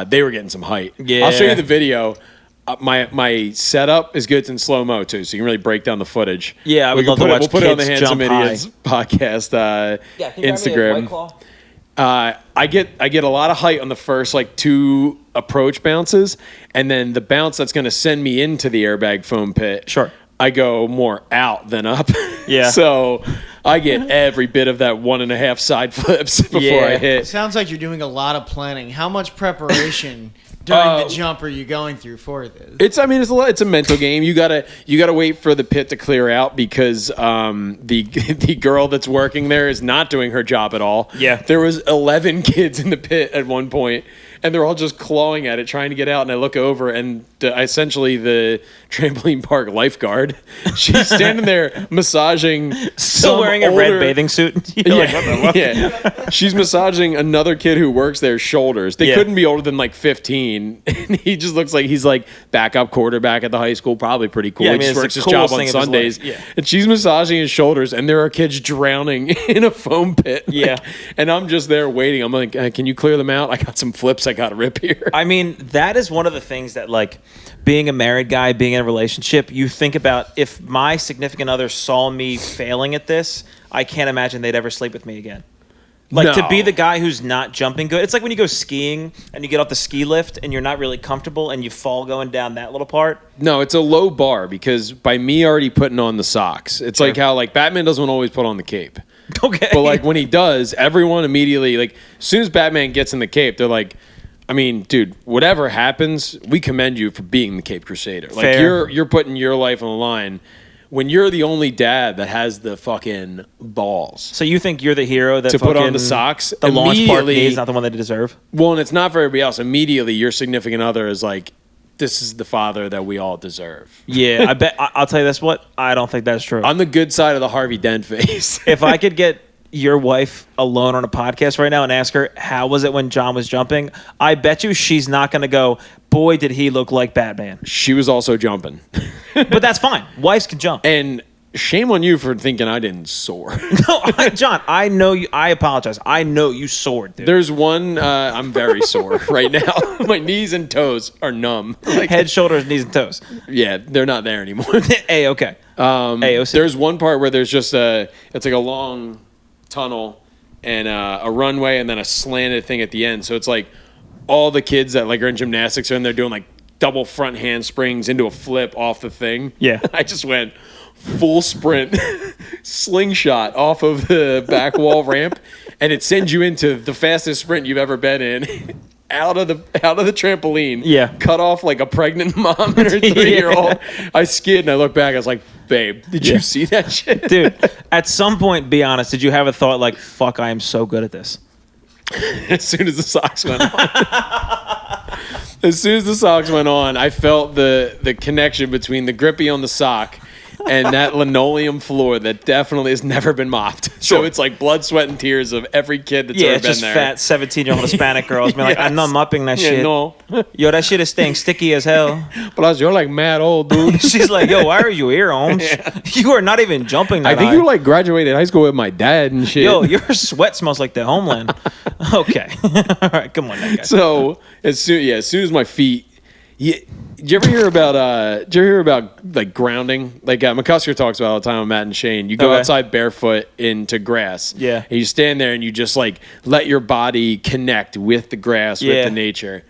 Speaker 3: They were getting some height.
Speaker 4: Yeah.
Speaker 3: I'll show you the video. My setup is good. It's in slow-mo, too, so you can really break down the footage.
Speaker 4: Yeah, I would love to watch
Speaker 3: We'll put it on the
Speaker 4: kids
Speaker 3: Handsome
Speaker 4: jump high.
Speaker 3: Idiots podcast Instagram. I get a lot of height on the first, like, 2 approach bounces, and then the bounce that's going to send me into the airbag foam pit.
Speaker 4: Sure.
Speaker 3: I go more out than up.
Speaker 4: Yeah.
Speaker 3: So I get every bit of that 1.5 side flips before I hit.
Speaker 2: Sounds like you're doing a lot of planning. How much preparation during the jump are you going through for this?
Speaker 3: It's a mental game. You gotta wait for the pit to clear out because the girl that's working there is not doing her job at all.
Speaker 4: Yeah.
Speaker 3: There was 11 kids in the pit at one point, and they're all just clawing at it, trying to get out. And I look over, and essentially the trampoline park lifeguard, she's standing there massaging.
Speaker 4: Still wearing a red bathing suit.
Speaker 3: Yeah. She's massaging another kid who works there's shoulders. They couldn't be older than like 15. And he just looks like he's like backup quarterback at the high school, probably pretty cool. He just works his job on Sundays. And she's massaging his shoulders, and there are kids drowning in a foam pit.
Speaker 4: Yeah.
Speaker 3: And I'm just there waiting. I'm like, can you clear them out? I got some flips I got to rip here.
Speaker 4: I mean, that is one of the things that, like, being a married guy, being in a relationship, you think about if my significant other saw me failing at this, I can't imagine they'd ever sleep with me again. Like, to be the guy who's not jumping good. It's like when you go skiing and you get off the ski lift and you're not really comfortable and you fall going down that little part.
Speaker 3: No, it's a low bar because by me already putting on the socks, it's like how like Batman doesn't always put on the cape.
Speaker 4: Okay.
Speaker 3: But like when he does, everyone immediately, like as soon as Batman gets in the cape, they're like, I mean, dude, whatever happens, we commend you for being the Cape Crusader. Like you're putting your life on the line. When you're the only dad that has the fucking balls.
Speaker 4: So you think you're the hero that
Speaker 3: to put on the socks?
Speaker 4: The launch part needs, not the one that they deserve?
Speaker 3: Well, and it's not for everybody else. Immediately, your significant other is like, this is the father that we all deserve.
Speaker 4: Yeah, I bet. I'll tell you this, what? I don't think that's true.
Speaker 3: On the good side of the Harvey Dent face.
Speaker 4: If I could get your wife alone on a podcast right now and ask her, how was it when John was jumping? I bet you she's not going to go, boy, did he look like Batman.
Speaker 3: She was also jumping.
Speaker 4: But that's fine. Wives can jump.
Speaker 3: And shame on you for thinking I didn't soar.
Speaker 4: No, John, I know you. I apologize. I know you soared, dude.
Speaker 3: There's one. I'm very sore right now. My knees and toes are numb. Like,
Speaker 4: head, shoulders, knees, and toes.
Speaker 3: yeah, they're not there anymore.
Speaker 4: A-okay. AOC.
Speaker 3: There's one part where there's just it's like a long tunnel and a runway and then a slanted thing at the end. So it's like all the kids that like are in gymnastics are in there doing like double front handsprings into a flip off the thing.
Speaker 4: Yeah.
Speaker 3: I just went full sprint, slingshot off of the back wall ramp, and it sends you into the fastest sprint you've ever been in. Out of the trampoline,
Speaker 4: yeah.
Speaker 3: Cut off like a pregnant mom and her 3-year-old. I skid and I look back. I was like, "Babe, did you see that shit,
Speaker 4: dude?" At some point, be honest. Did you have a thought like, "Fuck, I am so good at this"?
Speaker 3: As soon as the socks went on, I felt the connection between the grippy on the sock and that linoleum floor that definitely has never been mopped. Sure. So it's like blood, sweat, and tears of every kid that's ever been there.
Speaker 4: Yeah, it's just fat 17-year-old Hispanic girls being like, I'm not mopping that shit.
Speaker 3: No.
Speaker 4: Yo, that shit is staying sticky as hell.
Speaker 3: Plus, you're like mad old, dude.
Speaker 4: She's like, yo, why are you here, Holmes? Yeah. You are not even jumping that
Speaker 3: I think
Speaker 4: high.
Speaker 3: you like graduated high school with my dad and shit.
Speaker 4: Yo, your sweat smells like the homeland. Okay. All right, come on, that guy.
Speaker 3: So, as soon as my feet... Did you ever hear about like grounding? Like McCusker talks about all the time with Matt and Shane. You go outside barefoot into grass.
Speaker 4: Yeah.
Speaker 3: And you stand there and you just like let your body connect with the grass, with the nature.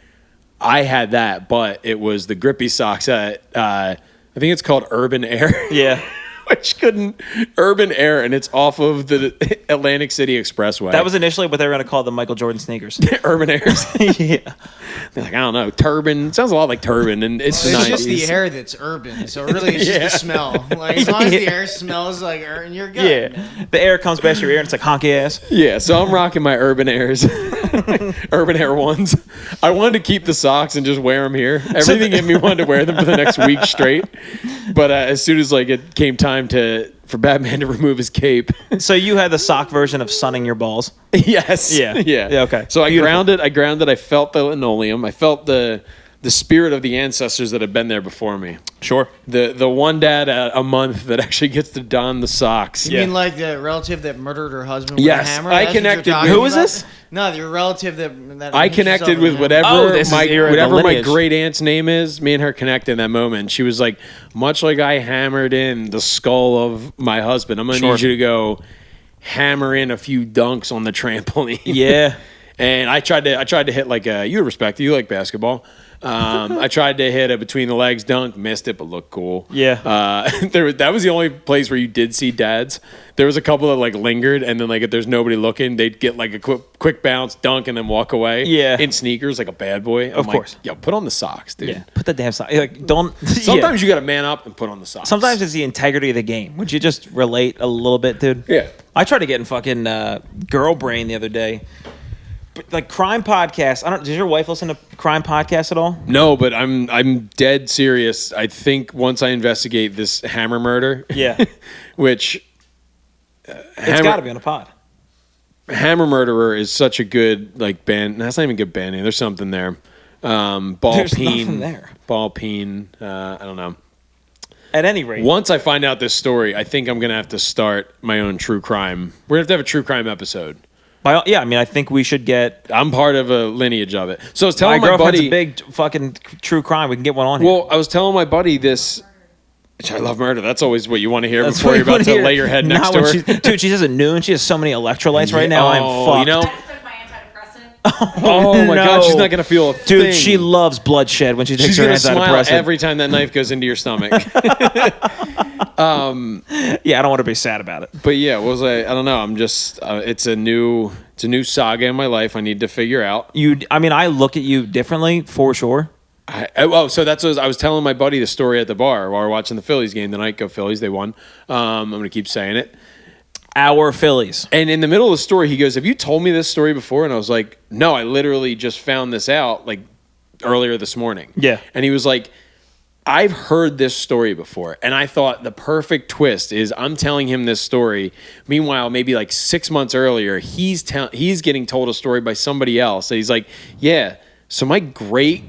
Speaker 3: I had that, but it was the grippy socks at I think it's called Urban Air.
Speaker 4: Yeah.
Speaker 3: Which couldn't Urban Air, and it's off of the Atlantic City Expressway.
Speaker 4: That was initially what they were going to call the Michael Jordan sneakers.
Speaker 3: Urban Airs.
Speaker 4: Yeah.
Speaker 3: They're like, I don't know, turban. It sounds a lot like turban, and it's the 90s.
Speaker 2: It's just the air that's urban, so really it's just the smell. Like as long as the air smells like urban, you're good.
Speaker 4: Yeah, the air comes past your ear and it's like honky ass.
Speaker 3: Yeah, so I'm rocking my Urban Airs, Urban Air ones. I wanted to keep the socks and just wear them here. Everything in me wanted to wear them for the next week straight, but as soon as like it came time for Batman to remove his cape.
Speaker 4: So you had the sock version of sunning your balls.
Speaker 3: Yes.
Speaker 4: Yeah. Okay.
Speaker 3: So I grounded. I felt the linoleum. I felt the spirit of the ancestors that have been there before me.
Speaker 4: Sure.
Speaker 3: The one dad a month that actually gets to don the socks.
Speaker 2: You mean like the relative that murdered her husband with
Speaker 3: Yes,
Speaker 2: a hammer?
Speaker 3: I
Speaker 2: That's what you're
Speaker 3: connected.
Speaker 2: talking
Speaker 3: Who
Speaker 2: about?
Speaker 3: was this?
Speaker 2: No, your relative that
Speaker 3: I connected with whatever
Speaker 4: this is
Speaker 3: my
Speaker 4: lineage.
Speaker 3: great aunt's name is. Me and her connected in that moment. She was like, much like I hammered in the skull of my husband, I'm gonna need you to go hammer in a few dunks on the trampoline.
Speaker 4: Yeah.
Speaker 3: And I tried to hit like you would respect it. You like basketball. I tried to hit a between the legs dunk, missed it, but looked cool.
Speaker 4: Yeah.
Speaker 3: That was the only place where you did see dads. There was a couple that like lingered, and then like if there's nobody looking, they'd get like a quick bounce, dunk, and then walk away.
Speaker 4: Yeah.
Speaker 3: In sneakers, like a bad boy.
Speaker 4: Of course.
Speaker 3: Yo, put on the socks, dude.
Speaker 4: Yeah. Put the damn sock. Like, don't.
Speaker 3: Sometimes you got to man up and put on the socks.
Speaker 4: Sometimes it's the integrity of the game. Would you just relate a little bit, dude?
Speaker 3: Yeah.
Speaker 4: I tried to get in fucking Girl Brain the other day. But, like crime podcasts. Does your wife listen to crime podcasts at all?
Speaker 3: No, but I'm dead serious. I think once I investigate this hammer murder,
Speaker 4: Yeah.
Speaker 3: which
Speaker 4: It's got to be on a pod.
Speaker 3: Hammer Murderer is such a good like band. That's not even a good band name. There's something there. Ball
Speaker 4: There's
Speaker 3: Peen.
Speaker 4: nothing there.
Speaker 3: Ball Peen. I don't know.
Speaker 4: At any rate,
Speaker 3: Once I find out this story, I think I'm gonna have to start my own true crime. We're gonna have a true crime episode.
Speaker 4: yeah, I mean, I think we should get.
Speaker 3: I'm part of a lineage of it. So I was
Speaker 4: My
Speaker 3: telling my
Speaker 4: girlfriend's
Speaker 3: buddy.
Speaker 4: a big fucking true crime. We can get one on here.
Speaker 3: Well, I was telling my buddy this. Which I love murder. That's always what you want to hear
Speaker 4: That's
Speaker 3: before
Speaker 4: what
Speaker 3: you're
Speaker 4: you
Speaker 3: about
Speaker 4: wanna
Speaker 3: to
Speaker 4: hear.
Speaker 3: lay your head next
Speaker 4: Not
Speaker 3: to
Speaker 4: when
Speaker 3: her.
Speaker 4: Dude, she says at noon. She has so many electrolytes right now. I'm
Speaker 3: Oh,
Speaker 4: fucked.
Speaker 3: you know-
Speaker 1: I just took my antidepressant.
Speaker 3: Oh my God, she's
Speaker 4: no.
Speaker 3: not gonna feel a
Speaker 4: Dude,
Speaker 3: thing.
Speaker 4: she loves bloodshed when she takes
Speaker 3: She's
Speaker 4: her
Speaker 3: gonna smile
Speaker 4: antidepressant.
Speaker 3: every time that knife goes into your stomach.
Speaker 4: Yeah, I don't want to be sad about it.
Speaker 3: But yeah, what was I don't know. I'm just it's a new saga in my life I need to figure out.
Speaker 4: I look at you differently for sure.
Speaker 3: So that's what I was telling my buddy the story at the bar while we were watching the Phillies game tonight. Go Phillies, they won. I'm gonna keep saying it.
Speaker 4: Our Phillies.
Speaker 3: And in the middle of the story, he goes, "Have you told me this story before?" And I was like, "No, I literally just found this out like earlier this morning."
Speaker 4: Yeah.
Speaker 3: And he was like, I've heard this story before, and I thought the perfect twist is I'm telling him this story. Meanwhile, maybe like 6 months earlier, he's getting told a story by somebody else. And he's like, yeah, so my great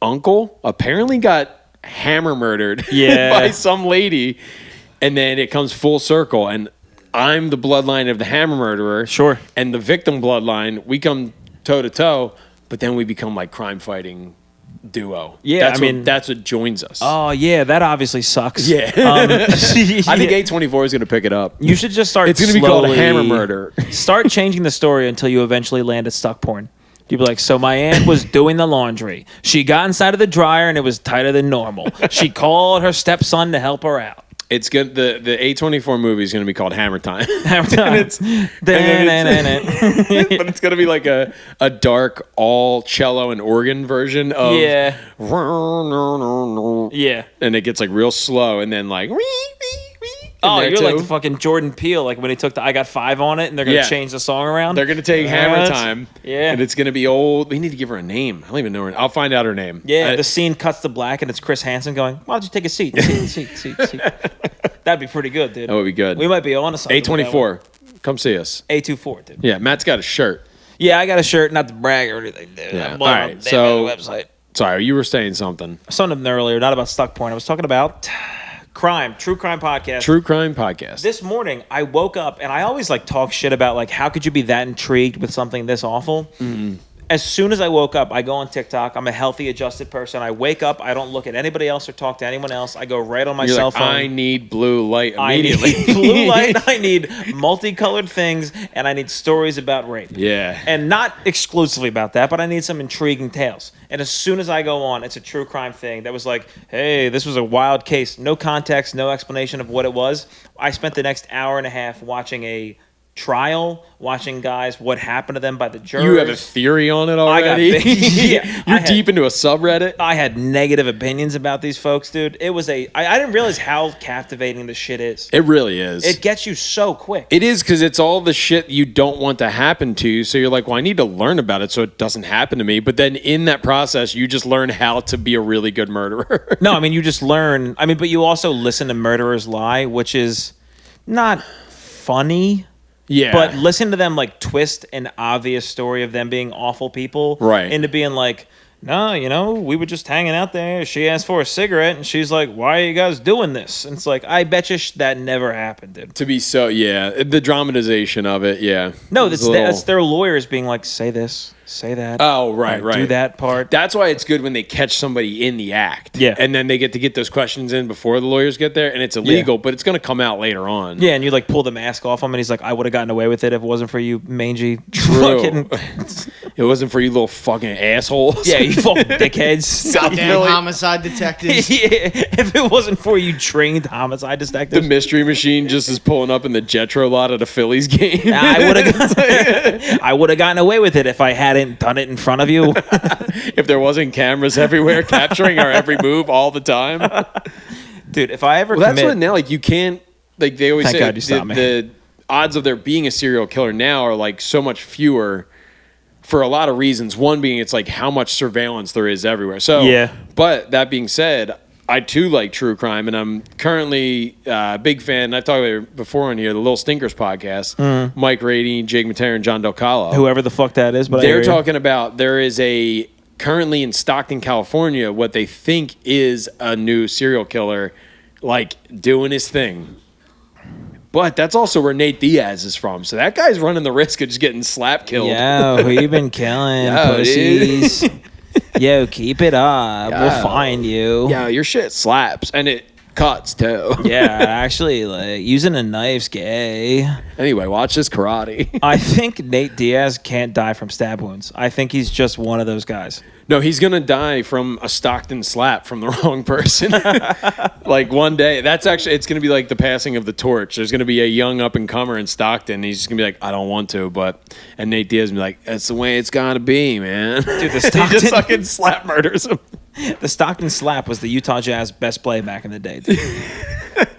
Speaker 3: uncle apparently got hammer murdered
Speaker 4: Yeah.
Speaker 3: by some lady. and then it comes full circle, and I'm the bloodline of the Hammer murderer.
Speaker 4: Sure.
Speaker 3: And the victim bloodline, we come toe to toe, but then we become like crime fighting duo.
Speaker 4: Yeah,
Speaker 3: that's what joins us.
Speaker 4: Oh yeah, that obviously sucks.
Speaker 3: Yeah. I think A24 is going to pick it up.
Speaker 4: You should just start.
Speaker 3: It's going to be called a Hammer Murder.
Speaker 4: Start changing the story until you eventually land at stuck porn. You'd be like, so my aunt was doing the laundry. She got inside of the dryer and it was tighter than normal. She called her stepson to help her out.
Speaker 3: It's good. The A24 movie is going to be called Hammer Time.
Speaker 4: Hammer Time.
Speaker 3: But it's going to be like a dark, all cello and organ version of
Speaker 4: Yeah.
Speaker 3: And it gets like real slow and then like
Speaker 4: Oh, you're like the fucking Jordan Peele, like when he took the I Got 5 on it and they're going to change the song around.
Speaker 3: They're going to take Hammer Time.
Speaker 4: Yeah.
Speaker 3: And it's going to we need to give her a name. I don't even know her. I'll find out her name.
Speaker 4: Yeah, the scene cuts to black and it's Chris Hansen going, why don't you take a seat? Seat. That'd be pretty good, dude.
Speaker 3: That would be good.
Speaker 4: We might be on to something.
Speaker 3: A24. Come see us.
Speaker 4: A24, dude.
Speaker 3: Yeah, Matt's got a shirt.
Speaker 4: Yeah, I got a shirt, not to brag or anything, dude.
Speaker 3: Yeah.
Speaker 4: I'm
Speaker 3: All right,
Speaker 4: on
Speaker 3: so
Speaker 4: the website.
Speaker 3: Sorry, you were saying something.
Speaker 4: Something earlier, not about stuck porn. I was talking about true crime podcast.
Speaker 3: True crime podcast.
Speaker 4: This morning, I woke up, and I always like talk shit about like how could you be that intrigued with something this awful? Mm-hmm. As soon as I woke up, I go on TikTok. I'm a healthy, adjusted person. I wake up. I don't look at anybody else or talk to anyone else. I go right on my cell phone.
Speaker 3: I need blue light immediately.
Speaker 4: I need blue light. I need multicolored things, and I need stories about rape.
Speaker 3: Yeah.
Speaker 4: And not exclusively about that, but I need some intriguing tales. And as soon as I go on, it's a true crime thing that was like, hey, this was a wild case. No context, no explanation of what it was. I spent the next hour and a half watching a trial, watching guys, what happened to them by the jurors.
Speaker 3: You have a theory on it already? You're deep into a subreddit?
Speaker 4: I had negative opinions about these folks, dude. It was I didn't realize how captivating this shit is.
Speaker 3: It really is.
Speaker 4: It gets you so quick.
Speaker 3: It is, because it's all the shit you don't want to happen to you. So you're like, well, I need to learn about it so it doesn't happen to me. But then in that process, you just learn how to be a really good murderer.
Speaker 4: No, you just learn. But you also listen to murderers lie, which is not funny.
Speaker 3: Yeah.
Speaker 4: But listen to them like twist an obvious story of them being awful people into being like, no, we were just hanging out there. She asked for a cigarette and she's like, why are you guys doing this? And it's like, I bet you that never happened, dude.
Speaker 3: To be the dramatization of it, yeah.
Speaker 4: No, that's their lawyers being like, say this, say that.
Speaker 3: Oh, right.
Speaker 4: Do that part.
Speaker 3: That's why it's good when they catch somebody in the act.
Speaker 4: Yeah.
Speaker 3: And then they get to get those questions in before the lawyers get there, and it's illegal, but it's going to come out later on.
Speaker 4: Yeah, and you like pull the mask off him, and he's like, I would have gotten away with it if it wasn't for you mangy
Speaker 3: fucking... It wasn't for you little fucking assholes.
Speaker 4: Yeah, you fucking dickheads.
Speaker 2: Goddamn homicide detectives.
Speaker 4: Yeah, if it wasn't for you trained homicide detectives.
Speaker 3: The mystery machine just is pulling up in the Jetro lot at a Phillies game.
Speaker 4: I would have gotten away with it if I hadn't done it in front of you.
Speaker 3: If there wasn't cameras everywhere capturing our every move all the time.
Speaker 4: Dude, if I ever
Speaker 3: that's what now, like, you can't, like, they always
Speaker 4: Thank
Speaker 3: say
Speaker 4: God you stopped me.
Speaker 3: the odds of there being a serial killer now are like so much fewer for a lot of reasons. One being it's like how much surveillance there is everywhere. So
Speaker 4: yeah.
Speaker 3: But that being said, I too like true crime, and I'm currently a big fan. I've talked about it before on here, the Little Stinkers podcast. Mike Rady, Jake Matera, and John Del Calo.
Speaker 4: Whoever the fuck that is, but
Speaker 3: they're talking about there is currently in Stockton, California, what they think is a new serial killer, like doing his thing. But that's also where Nate Diaz is from. So that guy's running the risk of just getting slap killed.
Speaker 4: Yo, who you been killing, pussies? Yo, keep it up. We'll find you.
Speaker 3: Yeah, your shit slaps. And it cuts, too.
Speaker 4: Yeah, actually, like, using a knife's gay.
Speaker 3: Anyway, watch this karate.
Speaker 4: I think Nate Diaz can't die from stab wounds. I think he's just one of those guys.
Speaker 3: No, he's going to die from a Stockton slap from the wrong person. Like, one day. It's going to be like the passing of the torch. There's going to be a young up-and-comer in Stockton. And he's just going to be like, I don't want to, but... And Nate Diaz will be like, that's the way it's got to be, man.
Speaker 4: Dude, the Stockton...
Speaker 3: He just fucking slap murders him.
Speaker 4: The Stockton slap was the Utah Jazz best play back in the day, dude.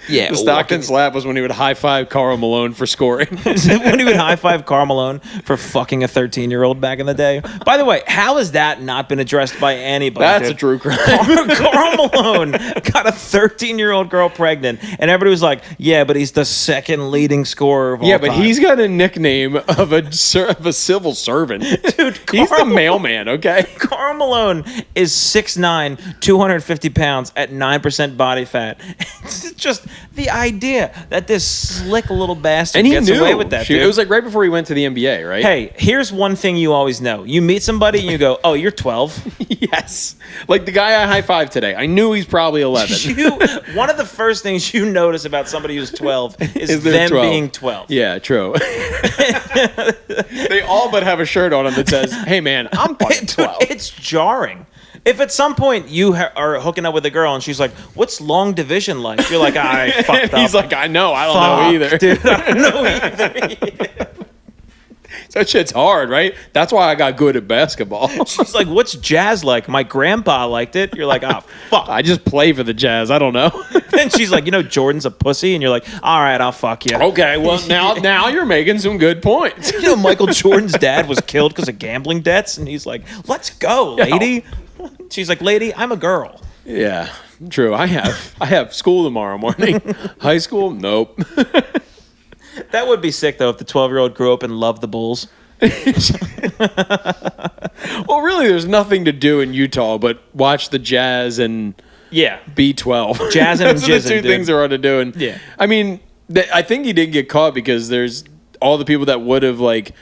Speaker 4: Yeah,
Speaker 3: the Stockton slap was when he would high-five Karl Malone for scoring.
Speaker 4: When he would high-five Karl Malone for fucking a 13-year-old back in the day. By the way, how has that not been addressed by anybody?
Speaker 3: That's
Speaker 4: dude?
Speaker 3: a true crime.
Speaker 4: Karl Malone got a 13-year-old girl pregnant, and everybody was like, yeah, but he's the second leading scorer of all time.
Speaker 3: Yeah, but he's got a nickname of a civil servant.
Speaker 4: Dude,
Speaker 3: he's the mailman, okay?
Speaker 4: Karl Malone is 6'9", 250 pounds at 9% body fat. It's just The idea that this slick little bastard
Speaker 3: And he
Speaker 4: gets
Speaker 3: knew.
Speaker 4: away with that.
Speaker 3: It was like right before he went to the NBA, right?
Speaker 4: Hey, here's one thing you always know. You meet somebody and you go, oh, you're 12.
Speaker 3: Yes. Like the guy I high-fived today. I knew he's probably 11.
Speaker 4: One of the first things you notice about somebody who's 12 is
Speaker 3: they're
Speaker 4: them
Speaker 3: 12.
Speaker 4: being 12.
Speaker 3: Yeah, true. They all but have a shirt on them that says, hey, man, I'm fucking 12.
Speaker 4: It's jarring. If at some point you are hooking up with a girl and she's like, what's long division like? You're like, I fucked up.
Speaker 3: He's like, I know. I don't know either.
Speaker 4: Dude, I don't know either.
Speaker 3: That shit's hard, right? That's why I got good at basketball.
Speaker 4: She's like, what's jazz like? My grandpa liked it. You're like, oh, fuck.
Speaker 3: I just play for the Jazz. I don't know.
Speaker 4: Then she's like, Jordan's a pussy. And you're like, all right, I'll fuck you.
Speaker 3: Okay, well, now you're making some good points.
Speaker 4: Michael Jordan's dad was killed because of gambling debts. And he's like, let's go, lady. She's like, lady, I'm a girl.
Speaker 3: Yeah, true. I have school tomorrow morning. High school? Nope.
Speaker 4: That would be sick, though, if the 12-year-old grew up and loved the Bulls.
Speaker 3: Well, really, there's nothing to do in Utah but watch the Jazz and B12.
Speaker 4: Jazz and
Speaker 3: Those are the two
Speaker 4: dude.
Speaker 3: things there are to do. And
Speaker 4: Yeah.
Speaker 3: I mean, I think he did get caught because there's all the people that would have like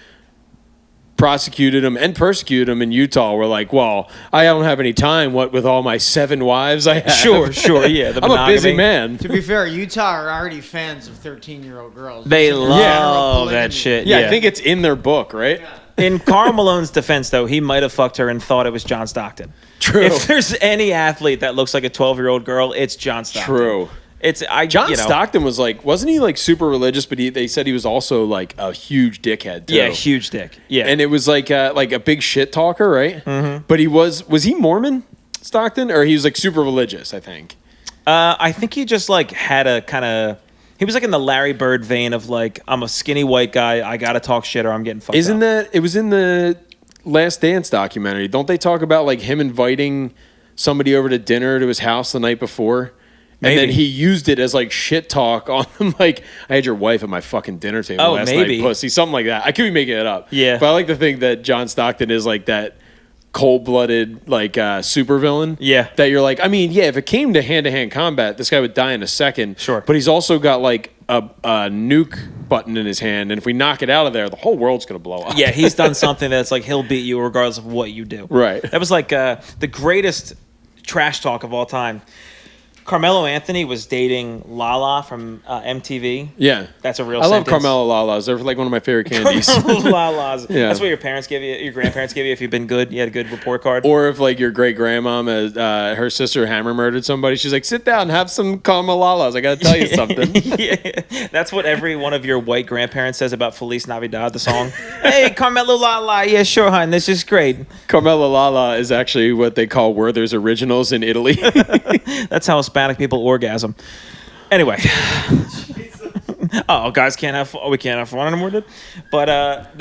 Speaker 3: prosecuted him and persecuted him in Utah were like, well, I don't have any time. What with all my 7 wives I have?
Speaker 4: Sure, yeah.
Speaker 3: I'm a busy man.
Speaker 2: To be fair, Utah are already fans of 13-year-old girls.
Speaker 4: They love
Speaker 2: polygamy.
Speaker 4: that shit.
Speaker 3: Yeah, I think it's in their book, right?
Speaker 2: Yeah.
Speaker 4: In Karl Malone's defense, though, he might have fucked her and thought it was John Stockton.
Speaker 3: True.
Speaker 4: If there's any athlete that looks like a 12-year-old girl, it's John Stockton.
Speaker 3: True.
Speaker 4: John
Speaker 3: Stockton was like, wasn't he like super religious? But they said he was also like a huge dickhead too.
Speaker 4: Yeah, huge dick. Yeah,
Speaker 3: and it was like a big shit talker, right? Mm-hmm. But was he Mormon, Stockton, or he was like super religious? I think.
Speaker 4: I think he just like had a kind of. He was like in the Larry Bird vein of like, I'm a skinny white guy. I gotta talk shit or I'm getting fucked.
Speaker 3: Isn't
Speaker 4: up.
Speaker 3: that? It was in the Last Dance documentary. Don't they talk about like him inviting somebody over to dinner to his house the night before? And
Speaker 4: Maybe.
Speaker 3: then he used it as like shit talk on them. Like, I had your wife at my fucking dinner table last
Speaker 4: maybe.
Speaker 3: night, pussy. Something like that. I could be making it up.
Speaker 4: Yeah.
Speaker 3: But I like to think that John Stockton is like that cold-blooded, like, supervillain.
Speaker 4: Yeah.
Speaker 3: That you're like, I mean, yeah, if it came to hand-to-hand combat, this guy would die in a second.
Speaker 4: Sure.
Speaker 3: But he's also got like a nuke button in his hand. And if we knock it out of there, the whole world's going to blow up.
Speaker 4: Yeah, he's done something that's like he'll beat you regardless of what you do.
Speaker 3: Right.
Speaker 4: That was like the greatest trash talk of all time. Carmelo Anthony was dating Lala from MTV.
Speaker 3: Yeah.
Speaker 4: That's a real
Speaker 3: I love
Speaker 4: sentence.
Speaker 3: Carmelo Lalas. They're like one of my favorite candies.
Speaker 4: Lalas.
Speaker 3: Yeah.
Speaker 4: That's what your parents give you, your grandparents give you if you've been good. You had a good report card.
Speaker 3: Or if like your great grandmom, her sister hammer murdered somebody, she's like, sit down and have some Carmelo Lalas. I got to tell you something.
Speaker 4: Yeah. That's what every one of your white grandparents says about Feliz Navidad, the song. Hey, Carmelo Lala. Yeah, sure, hon. This is great.
Speaker 3: Carmelo Lala is actually what they call Werther's Originals in Italy.
Speaker 4: That's how Hispanic people orgasm. Anyway. Oh, guys we can't have fun anymore, dude. But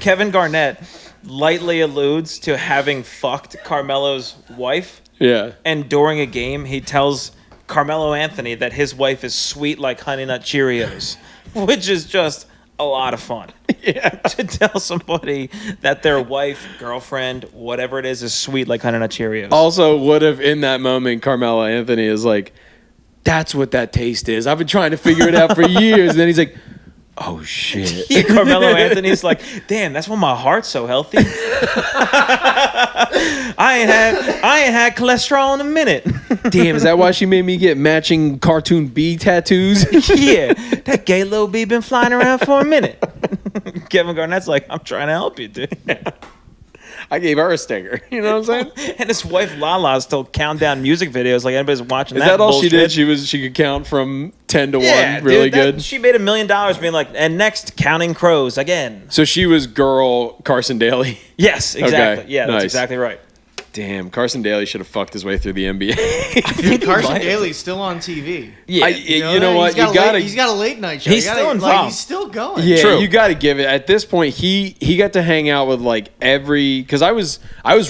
Speaker 4: Kevin Garnett lightly alludes to having fucked Carmelo's wife.
Speaker 3: Yeah.
Speaker 4: And during a game, he tells Carmelo Anthony that his wife is sweet like Honey Nut Cheerios, which is just a lot of fun.
Speaker 3: Yeah.
Speaker 4: To tell somebody that their wife, girlfriend, whatever it is sweet like Honey Nut Cheerios.
Speaker 3: Also, what if in that moment Carmelo Anthony is like, that's what that taste is. I've been trying to figure it out for years. And then he's like, oh shit.
Speaker 4: Yeah, Carmelo Anthony's like, damn, that's why my heart's so healthy. I ain't had cholesterol in a minute.
Speaker 3: Damn, is that why she made me get matching cartoon bee tattoos?
Speaker 4: Yeah, that gay little bee been flying around for a minute. Kevin Garnett's like, I'm trying to help you, dude.
Speaker 3: I gave her a stinger. You know what I'm saying?
Speaker 4: And his wife Lala still count down music videos like anybody's watching.
Speaker 3: Is that all
Speaker 4: bullshit.
Speaker 3: she did? She could count from 10 to 1
Speaker 4: Yeah,
Speaker 3: really
Speaker 4: dude,
Speaker 3: good.
Speaker 4: She made $1 million being like, and next, counting crows again.
Speaker 3: So she was girl Carson Daly.
Speaker 4: Yes, exactly.
Speaker 3: Okay,
Speaker 4: Yeah, that's
Speaker 3: nice.
Speaker 4: exactly right.
Speaker 3: Damn, Carson Daly should have fucked his way through the NBA.
Speaker 2: I think Carson Daly's still on TV.
Speaker 4: Yeah,
Speaker 3: you know what? You gotta.
Speaker 2: He's got a late night show.
Speaker 4: He's still involved.
Speaker 2: He's still going.
Speaker 3: Yeah,
Speaker 4: True.
Speaker 3: you got to give it. At this point, he got to hang out with like every. Because I was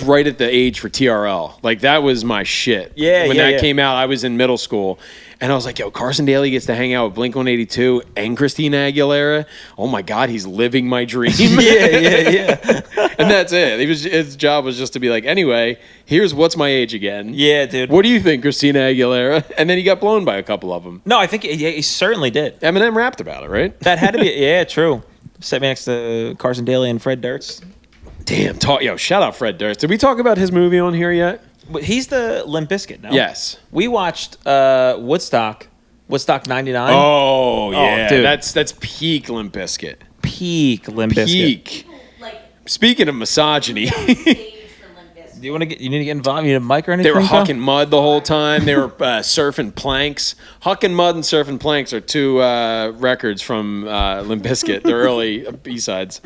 Speaker 3: right at the age for TRL. Like that was my shit.
Speaker 4: Yeah,
Speaker 3: When
Speaker 4: yeah,
Speaker 3: that
Speaker 4: yeah.
Speaker 3: came out, I was in middle school, And I was like, yo, Carson Daly gets to hang out with Blink-182 and Christina Aguilera. Oh my God, he's living my dream.
Speaker 4: yeah.
Speaker 3: And that's it. His job was just to be like, anyway, here's What's My Age Again.
Speaker 4: Yeah, dude.
Speaker 3: What do you think, Christina Aguilera? And then he got blown by a couple of them.
Speaker 4: No, I think he certainly did.
Speaker 3: Eminem rapped about it, right?
Speaker 4: That had to be, yeah, true. Set me next to Carson Daly and Fred Durst.
Speaker 3: Damn, shout out Fred Durst. Did we talk about his movie on here yet?
Speaker 4: But he's the Limp Bizkit, no?
Speaker 3: Yes.
Speaker 4: We watched Woodstock 99.
Speaker 3: Oh, yeah.
Speaker 4: dude.
Speaker 3: That's peak Limp Bizkit.
Speaker 4: Peak Limp Bizkit.
Speaker 3: Peak.
Speaker 1: Like,
Speaker 3: Speaking of misogyny,
Speaker 1: on stage for Limp Bizkit.
Speaker 4: Do you need to get involved? You need a mic or anything?
Speaker 3: they were
Speaker 4: Kyle?
Speaker 3: hucking mud the whole time. They were surfing planks. Hucking mud and surfing planks are two records from Limp Bizkit, the early B-sides.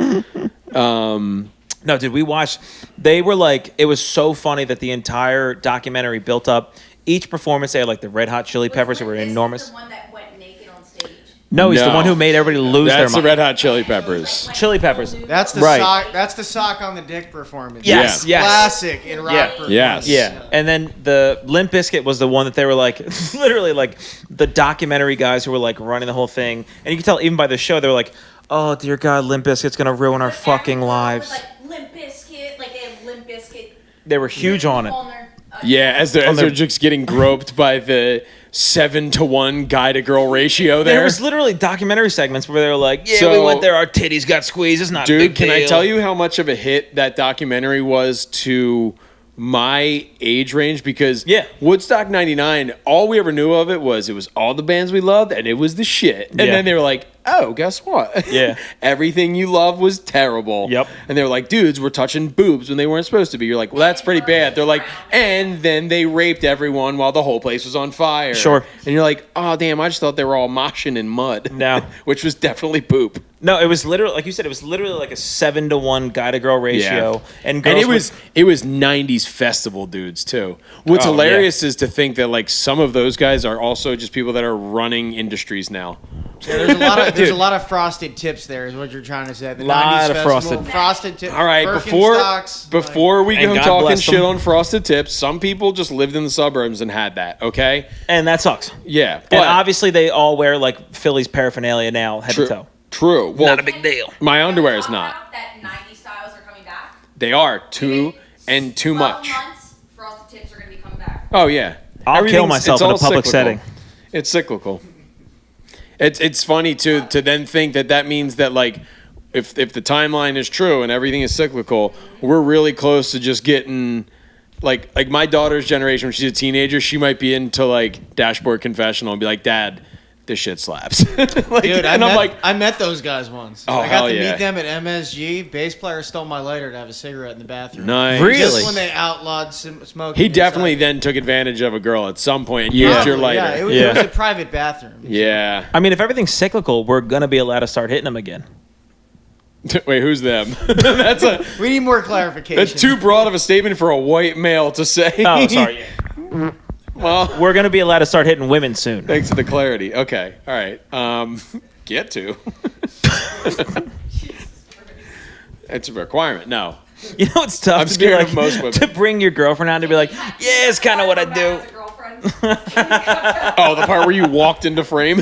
Speaker 4: No, dude, we watched. They were like, it was so funny that the entire documentary built up. Each performance, they had like the Red Hot Chili Peppers, who were
Speaker 1: Limp Bizkit
Speaker 4: enormous.
Speaker 1: The one that went naked on stage.
Speaker 4: No, he's the
Speaker 3: No.
Speaker 4: one who made everybody lose their
Speaker 3: That's the
Speaker 4: mind.
Speaker 3: Red Hot Chili Peppers.
Speaker 4: Chili Peppers.
Speaker 2: That's the
Speaker 4: Right.
Speaker 2: sock. That's the sock on the dick performance.
Speaker 4: Yes,
Speaker 3: Yeah.
Speaker 4: yes.
Speaker 2: Classic in rock.
Speaker 4: Yeah.
Speaker 2: performance.
Speaker 3: Yes.
Speaker 4: Yeah, and then the Limp Bizkit was the one that they were like, literally like the documentary guys who were like running the whole thing, and you can tell even by the show they were like, "Oh dear God, Limp Bizkit's gonna ruin our fucking lives."
Speaker 1: Like Limp Bizkit, like they have Limp Bizkit.
Speaker 4: They were huge on it.
Speaker 3: Yeah, as they're just getting groped by the 7-to-1 guy-to-girl ratio there.
Speaker 4: There was literally documentary segments where they were like, "Yeah,
Speaker 3: So-
Speaker 4: we went there, our titties got squeezed. It's not a
Speaker 3: Dude,
Speaker 4: big
Speaker 3: can I
Speaker 4: deal."
Speaker 3: tell you how much of a hit that documentary was to my age range? Because
Speaker 4: Yeah.
Speaker 3: Woodstock 99, all we ever knew of it was all the bands we loved and it was the shit. And
Speaker 4: Yeah.
Speaker 3: then they were like, oh, guess what?
Speaker 4: Yeah.
Speaker 3: Everything you love was terrible.
Speaker 4: Yep.
Speaker 3: And they were like, dudes were touching boobs when they weren't supposed to be. You're like, well, that's pretty bad. They're like, and then they raped everyone while the whole place was on fire.
Speaker 4: Sure.
Speaker 3: And you're like, oh, damn, I just thought they were all moshing in mud.
Speaker 4: No.
Speaker 3: Which was definitely poop.
Speaker 4: No, it was literally like you said. It was literally like a 7-to-1 guy to girl ratio, and girls
Speaker 3: it was 90s festival dudes too. What's
Speaker 4: Oh,
Speaker 3: hilarious is to think that like some of those guys are also just people that are running industries now.
Speaker 2: Yeah, there's a lot of frosted tips there, is what you're trying to say. The
Speaker 4: Lot
Speaker 2: 90s
Speaker 4: of
Speaker 2: festival,
Speaker 1: frosted.
Speaker 2: tips.
Speaker 3: All right,
Speaker 2: Birkenstocks,
Speaker 3: before we
Speaker 4: And
Speaker 3: go
Speaker 4: God
Speaker 3: talking
Speaker 4: bless
Speaker 3: shit
Speaker 4: them.
Speaker 3: on frosted tips, some people just lived in the suburbs and had that. Okay,
Speaker 4: and that sucks.
Speaker 3: yeah,
Speaker 4: And
Speaker 3: but
Speaker 4: obviously, they all wear like Philly's paraphernalia now, head to toe.
Speaker 3: True. Well,
Speaker 4: Not a big deal.
Speaker 3: my underwear is not.
Speaker 1: That 90 styles are coming back.
Speaker 3: They are too
Speaker 1: In 12
Speaker 3: much.
Speaker 1: months, frosted tips are going to be coming back.
Speaker 3: Oh yeah,
Speaker 4: I'll kill
Speaker 3: Everything's-
Speaker 4: myself
Speaker 3: it's
Speaker 4: in a
Speaker 3: all
Speaker 4: public
Speaker 3: cyclical.
Speaker 4: setting.
Speaker 3: It's cyclical. It's funny to then think that means that like if the timeline is true and everything is cyclical, we're really close to just getting like my daughter's generation when she's a teenager, she might be into like Dashboard Confessional and be like, Dad, this shit slaps. Like,
Speaker 2: Dude,
Speaker 3: and I'm like,
Speaker 2: I met those guys once.
Speaker 3: Oh,
Speaker 2: I got
Speaker 3: hell
Speaker 2: to
Speaker 3: yeah.
Speaker 2: meet them at MSG. Bass player stole my lighter to have a cigarette in the bathroom.
Speaker 3: nice.
Speaker 4: Really?
Speaker 2: Just when they outlawed smoking.
Speaker 3: He definitely
Speaker 2: inside.
Speaker 3: then took advantage of a girl at some point and
Speaker 4: Yeah.
Speaker 3: used your
Speaker 2: Probably,
Speaker 3: lighter.
Speaker 2: Yeah, it
Speaker 3: Yeah.
Speaker 2: was a private bathroom.
Speaker 4: I mean, if everything's cyclical, we're gonna be allowed to start hitting them again.
Speaker 3: Wait, who's them?
Speaker 2: We need more clarification.
Speaker 3: That's too broad of a statement for a white male to say.
Speaker 4: Oh, sorry.
Speaker 3: Well,
Speaker 4: We're gonna be allowed to start hitting women soon.
Speaker 3: thanks for the clarity. Okay, all right. Get to. It's a requirement. No.
Speaker 4: You know it's tough
Speaker 3: I'm
Speaker 4: to
Speaker 3: scared
Speaker 4: be
Speaker 3: of
Speaker 4: like,
Speaker 3: most women.
Speaker 4: to bring your girlfriend out to be like, yeah, it's kind of what I do.
Speaker 1: As a girlfriend.
Speaker 3: Oh, the part where you walked into frame.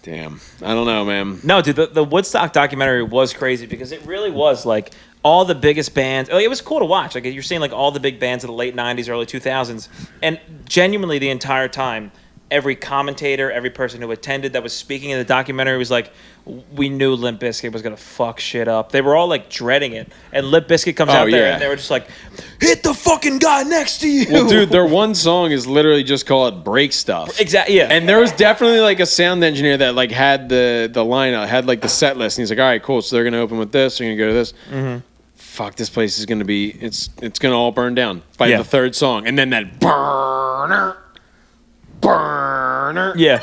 Speaker 3: Damn. I don't know, man.
Speaker 4: No, dude, the Woodstock documentary was crazy because it really was like all the biggest bands. Like, it was cool to watch. Like you're seeing like all the big bands of the late '90s, early 2000s, and genuinely the entire time, every commentator, every person who attended that was speaking in the documentary was like, we knew Limp Bizkit was gonna fuck shit up. They were all like dreading it, and Limp Bizkit comes out there
Speaker 3: yeah.
Speaker 4: and they were just like, hit the fucking guy next to you.
Speaker 3: Well, dude, their one song is literally just called "Break Stuff."
Speaker 4: Exactly. Yeah.
Speaker 3: And there was definitely like a sound engineer that like had the lineup, had like the set list, and he's like, "All right, cool. So they're gonna open with this. They're gonna go to this. Fuck, this place is gonna be it's gonna all burn down by
Speaker 4: Yeah.
Speaker 3: the third song, and then that burner.
Speaker 4: Yeah.